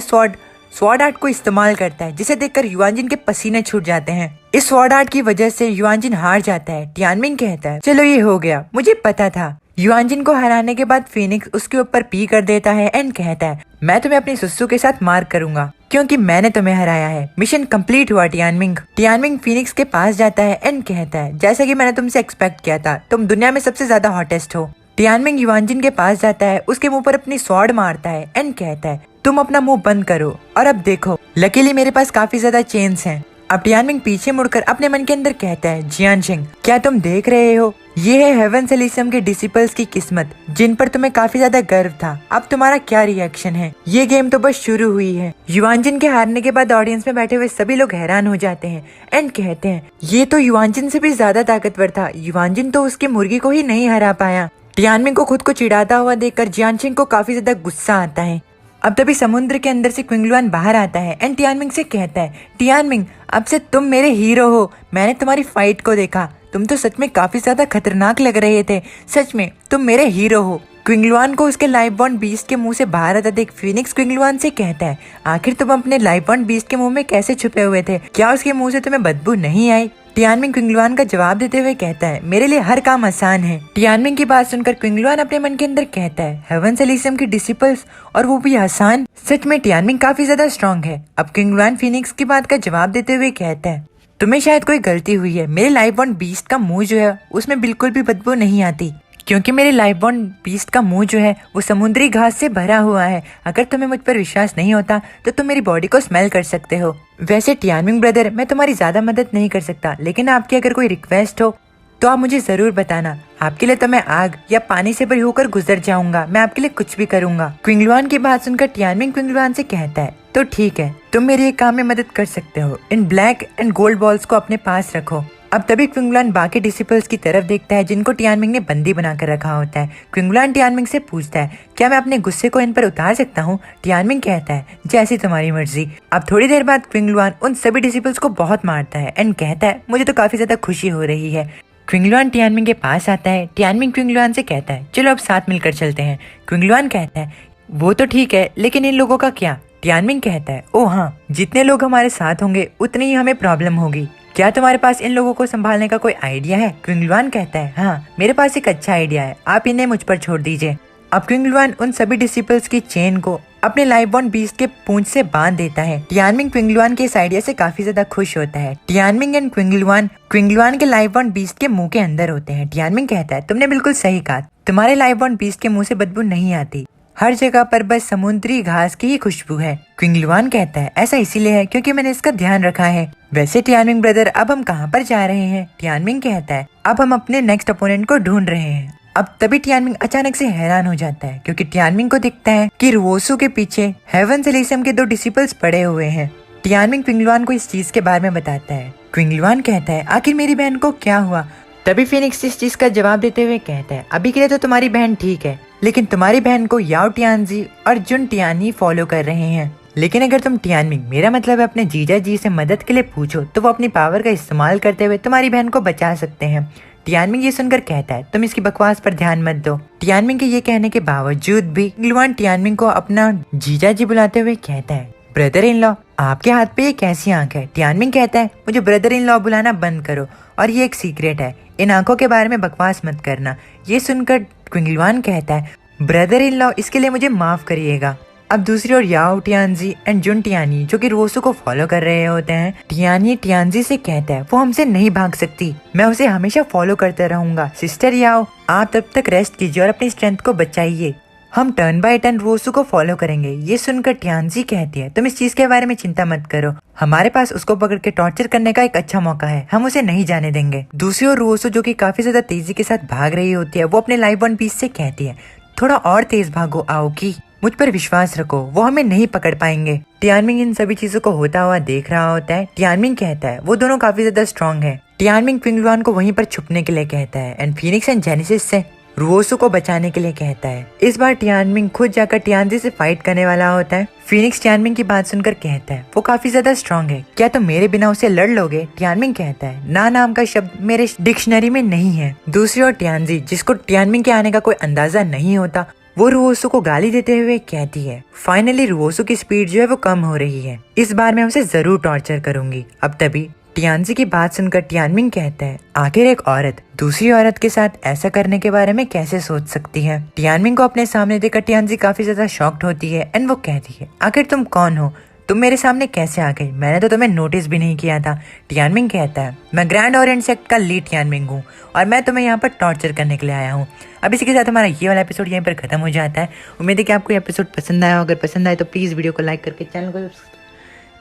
स्वॉर्ड आर्ट को इस्तेमाल करता है, जिसे देखकर युआनजिन के पसीने छूट जाते हैं। इस स्वॉर्ड आर्ट की वजह से युआनजिन हार जाता है। टियानमिंग कहता है चलो ये हो गया, मुझे पता था। युआनजिन को हराने के बाद फीनिक्स उसके ऊपर पी कर देता है एंड कहता है मैं तुम्हें अपनी सुसु के साथ मार करूंगा क्योंकि मैंने तुम्हें हराया है। मिशन कंप्लीट हुआ टियानमिंग। टियानमिंग फीनिक्स के पास जाता है एंड कहता है जैसा कि मैंने तुमसे एक्सपेक्ट किया था, तुम दुनिया में सबसे ज्यादा हॉटेस्ट हो। टियानमिंग युआनजिन के पास जाता है, उसके मुंह पर अपनी स्वॉर्ड मारता है एंड कहता है तुम अपना मुंह बंद करो और अब देखो लकीली मेरे पास काफी ज्यादा चेन्स हैं। अब टियानमिंग पीछे मुड़कर अपने मन के अंदर कहता है जियानशिंग क्या तुम देख रहे हो ये है हेवन एलिसियम के डिसिपल्स की किस्मत, जिन पर तुम्हें काफी ज्यादा गर्व था। अब तुम्हारा क्या रिएक्शन है? ये गेम तो बस शुरू हुई है। युवांजन के हारने के बाद ऑडियंस में बैठे हुए सभी लोग हैरान हो जाते हैं एंड कहते हैं ये तो युवांजन से भी ज्यादा ताकतवर था। युवांजन तो उसके मुर्गी को ही नहीं हरा पाया। टियानमिंग को खुद को चिढ़ाता हुआ देखकर जियानशिंग को काफी ज्यादा गुस्सा आता है। अब तभी समुद्र के अंदर से क्विंगलुआन बाहर आता है एंड टियानमिंग से कहता है, टियानमिंग अब से तुम मेरे हीरो हो। मैंने तुम्हारी फाइट को देखा, तुम तो सच में काफी ज्यादा खतरनाक लग रहे थे। सच में तुम मेरे हीरो हो। क्विंगलुआन को उसके लाइफ बॉन्ड बीस्ट के मुंह से बाहर आता देख फिनिक्स क्विंगलुआन से कहता है, आखिर तुम अपने लाइफ बॉन्ड बीस्ट के मुंह में कैसे छुपे हुए थे? क्या उसके मुंह से तुम्हें बदबू नहीं आई? टियानमिंग क्विंगलुआन का जवाब देते हुए कहता है, मेरे लिए हर काम आसान है। टियानमिंग की बात सुनकर क्विंगलुआन अपने मन के अंदर कहता है, हेवन एलिसियम के डिसिपल्स और वो भी आसान? सच में टियानमिंग काफी ज्यादा स्ट्रॉन्ग है। अब क्विंगलुआन फिनिक्स की बात का जवाब देते हुए कहता है, तुम्हें शायद कोई गलती हुई है। मेरे लाइफ बॉन्ड बीस्ट का मुंह जो है उसमें बिल्कुल भी बदबू नहीं आती, क्योंकि मेरे लाइफ बॉन्ड बीस्ट का मुंह जो है वो समुद्री घास से भरा हुआ है। अगर तुम्हें मुझ पर विश्वास नहीं होता तो तुम मेरी बॉडी को स्मेल कर सकते हो। वैसे टियानमिंग ब्रदर, मैं तुम्हारी ज्यादा मदद नहीं कर सकता, लेकिन आपकी अगर कोई रिक्वेस्ट हो तो आप मुझे जरूर बताना। आपके लिए तो मैं आग या पानी से भरी होकर गुजर जाऊंगा। मैं आपके लिए कुछ भी करूंगा। क्विंगलुआन की बात सुनकर टियानमिंग क्विंगलुआन से कहता है, तो ठीक है, तुम मेरे एक काम में मदद कर सकते हो। इन ब्लैक एंड गोल्ड बॉल्स को अपने पास रखो। अब तभी क्विंगलुआन बाकी डिसिपल्स की तरफ देखता है जिनको टियानमिंग ने बंदी बनाकर रखा होता है। क्विंगलुआन टियानमिंग से पूछता है, क्या मैं अपने गुस्से को इन पर उतार सकता हूँ? टियानमिंग कहता है, जैसी तुम्हारी मर्जी। अब थोड़ी देर बाद क्विंगलुआन उन सभी डिसिपल्स को बहुत मारता है एंड कहता है, मुझे तो काफी ज्यादा खुशी हो रही है। क्विंगलुआन टियानमिंग के पास आता है। टियानमिंग क्विंगलुआन से कहता है, चलो अब साथ मिलकर चलते हैं। क्विंगलुआन कहता है, वो तो ठीक है, लेकिन इन लोगों का क्या? टियानमिंग कहता है, ओ हाँ, जितने लोग हमारे साथ होंगे उतनी ही हमें प्रॉब्लम होगी। क्या तुम्हारे पास इन लोगों को संभालने का कोई आइडिया है? क्विंगलुआन कहता है, हाँ, मेरे पास एक अच्छा आइडिया है, आप इन्हें मुझ पर छोड़ दीजिए। अब क्विंगलुआन उन सभी डिसिपल्स की चेन को अपने लाइफ बॉन्ड बीस्ट के पूंछ से बांध देता है। टियानमिंग क्विंगलुआन के इस आइडिया से काफी ज्यादा खुश होता है। टियानमिंग एंड क्विंगलुआन के लाइफ बॉन्ड बीस्ट के मुंह के अंदर होते हैं। टियानमिंग कहता है, तुमने बिल्कुल सही कहा, तुम्हारे लाइफ बॉन्ड बीस्ट के मुंह से बदबू नहीं आती। हर जगह पर बस समुद्री घास की ही खुशबू है। क्विंगलुआन कहता है, ऐसा इसीलिए है क्योंकि मैंने इसका ध्यान रखा है। वैसे टियानमिंग ब्रदर, अब हम कहाँ पर जा रहे हैं? टियानमिंग कहता है, अब हम अपने नेक्स्ट अपोनेंट को ढूंढ रहे हैं। अब तभी टियानमिंग अचानक से हैरान हो जाता है, क्योंकि टियानमिंग को दिखता है कि रुओसु के पीछे हेवन एलिसियम के 2 डिसिपल्स पड़े हुए हैं। टियानमिंग क्विंगलुआन को इस चीज के बारे में बताता है। क्विंगलुआन कहता है, आखिर मेरी बहन को क्या हुआ? तभी फिनिक्स इस चीज का जवाब देते हुए कहता है, अभी के लिए तो तुम्हारी बहन ठीक है, लेकिन तुम्हारी बहन को याओ टियानजी और जुन टियानी फॉलो कर रहे हैं। लेकिन अगर तुम टियानमिंग, मेरा मतलब है अपने जीजा जी से मदद के लिए पूछो तो वो अपनी पावर का इस्तेमाल करते हुए तुम्हारी बहन को बचा सकते हैं। टियानमिंग ये सुनकर कहता है, तुम इसकी बकवास पर ध्यान मत दो। टियानमिंग के ये कहने के बावजूद भी क्विंगलुआन टियानमिंग को अपना जीजा जी बुलाते हुए कहता है, ब्रदर इन लॉ, आपके हाथ पे ये कैसी आंख है? टियानमिंग कहता है, मुझे ब्रदर इन लॉ बुलाना बंद करो, और ये एक सीक्रेट है, इन आंखों के बारे में बकवास मत करना। ये सुनकर क्विंगलुआन कहता है, ब्रदर इन लॉ, इसके लिए मुझे माफ करिएगा। अब दूसरी ओर याओ टियानजी एंड जुन टियानी जो कि रुओसु को फॉलो कर रहे होते हैं। टियानी टियानजी से कहता है, वो हमसे नहीं भाग सकती, मैं उसे हमेशा फॉलो करता रहूंगा। सिस्टर याओ, आप तब तक रेस्ट कीजिए और अपनी स्ट्रेंथ को बचाइए, हम टर्न बाय टर्न रुओसु को फॉलो करेंगे। ये सुनकर टियानजी कहती है, तुम इस चीज के बारे में चिंता मत करो, हमारे पास उसको पकड़ के टॉर्चर करने का एक अच्छा मौका है, हम उसे नहीं जाने देंगे। दूसरी ओर रुओसु जो कि काफी ज्यादा तेजी के साथ भाग रही होती है, वो अपने लाइफ बॉन्ड बीस्ट से कहती है, थोड़ा और तेज भागो आओकी, मुझ पर विश्वास रखो, वो हमें नहीं पकड़ पाएंगे। टियानमिंग इन सभी चीजों को होता हुआ देख रहा होता है। टियानमिंग कहता है, वो दोनों काफी ज्यादा स्ट्रॉन्ग है। टियानमिंग क्विंगलुआन को वहीं पर छुपने के लिए कहता है एंड फिनिक्स एंड जेनेसिस से रुओसु को बचाने के लिए कहता है। इस बार टियानमिंग खुद जाकर टियानजी से फाइट करने वाला होता है। फिनिक्स टियानमिंग की बात सुनकर कहता है, वो काफी ज्यादा स्ट्रॉन्ग है, क्या तुम मेरे बिना उसे लड़ लोगे? टियानमिंग कहता है, ना नाम का शब्द मेरे डिक्शनरी में नहीं है। दूसरी ओर टियानजी, जिसको टियानमिंग के आने का कोई अंदाजा नहीं होता, वो रुओसु को गाली देते हुए कहती है, फाइनली रुओसु की स्पीड जो है वो कम हो रही है, इस बार मैं उसे जरूर टॉर्चर करूंगी। अब तभी टियानजी की बात सुनकर टियानमिंग कहता है, आखिर एक औरत दूसरी औरत के साथ ऐसा करने के बारे में कैसे सोच सकती है? टियानमिंग को अपने सामने देखकर टियानजी काफी ज्यादा शॉक्ड होती है एंड वो कहती है, आखिर तुम कौन हो? तुम मेरे सामने कैसे आ गई? मैंने तो तुम्हें नोटिस भी नहीं किया था। टियानमिंग कहता है, मैं ग्रैंड ओरिएंट सेक्ट का लीड टियानमिंग हूँ और मैं तुम्हें यहाँ पर टॉर्चर करने के लिए आया हूँ। अब इसी के साथ हमारा ये वाला एपिसोड यहीं पर खत्म हो जाता है। उम्मीद है कि आपको ये एपिसोड पसंद आया। अगर पसंद आए तो प्लीज़ वीडियो को लाइक करके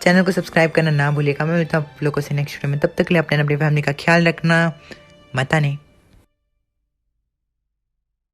चैनल को सब्सक्राइब करना ना भूलिएगा। मैं मिलता हूँ आप लोगों से नेक्स्ट वीडियो में, तब तक के लिए अपने फैमिली का ख्याल रखना। मता नहीं।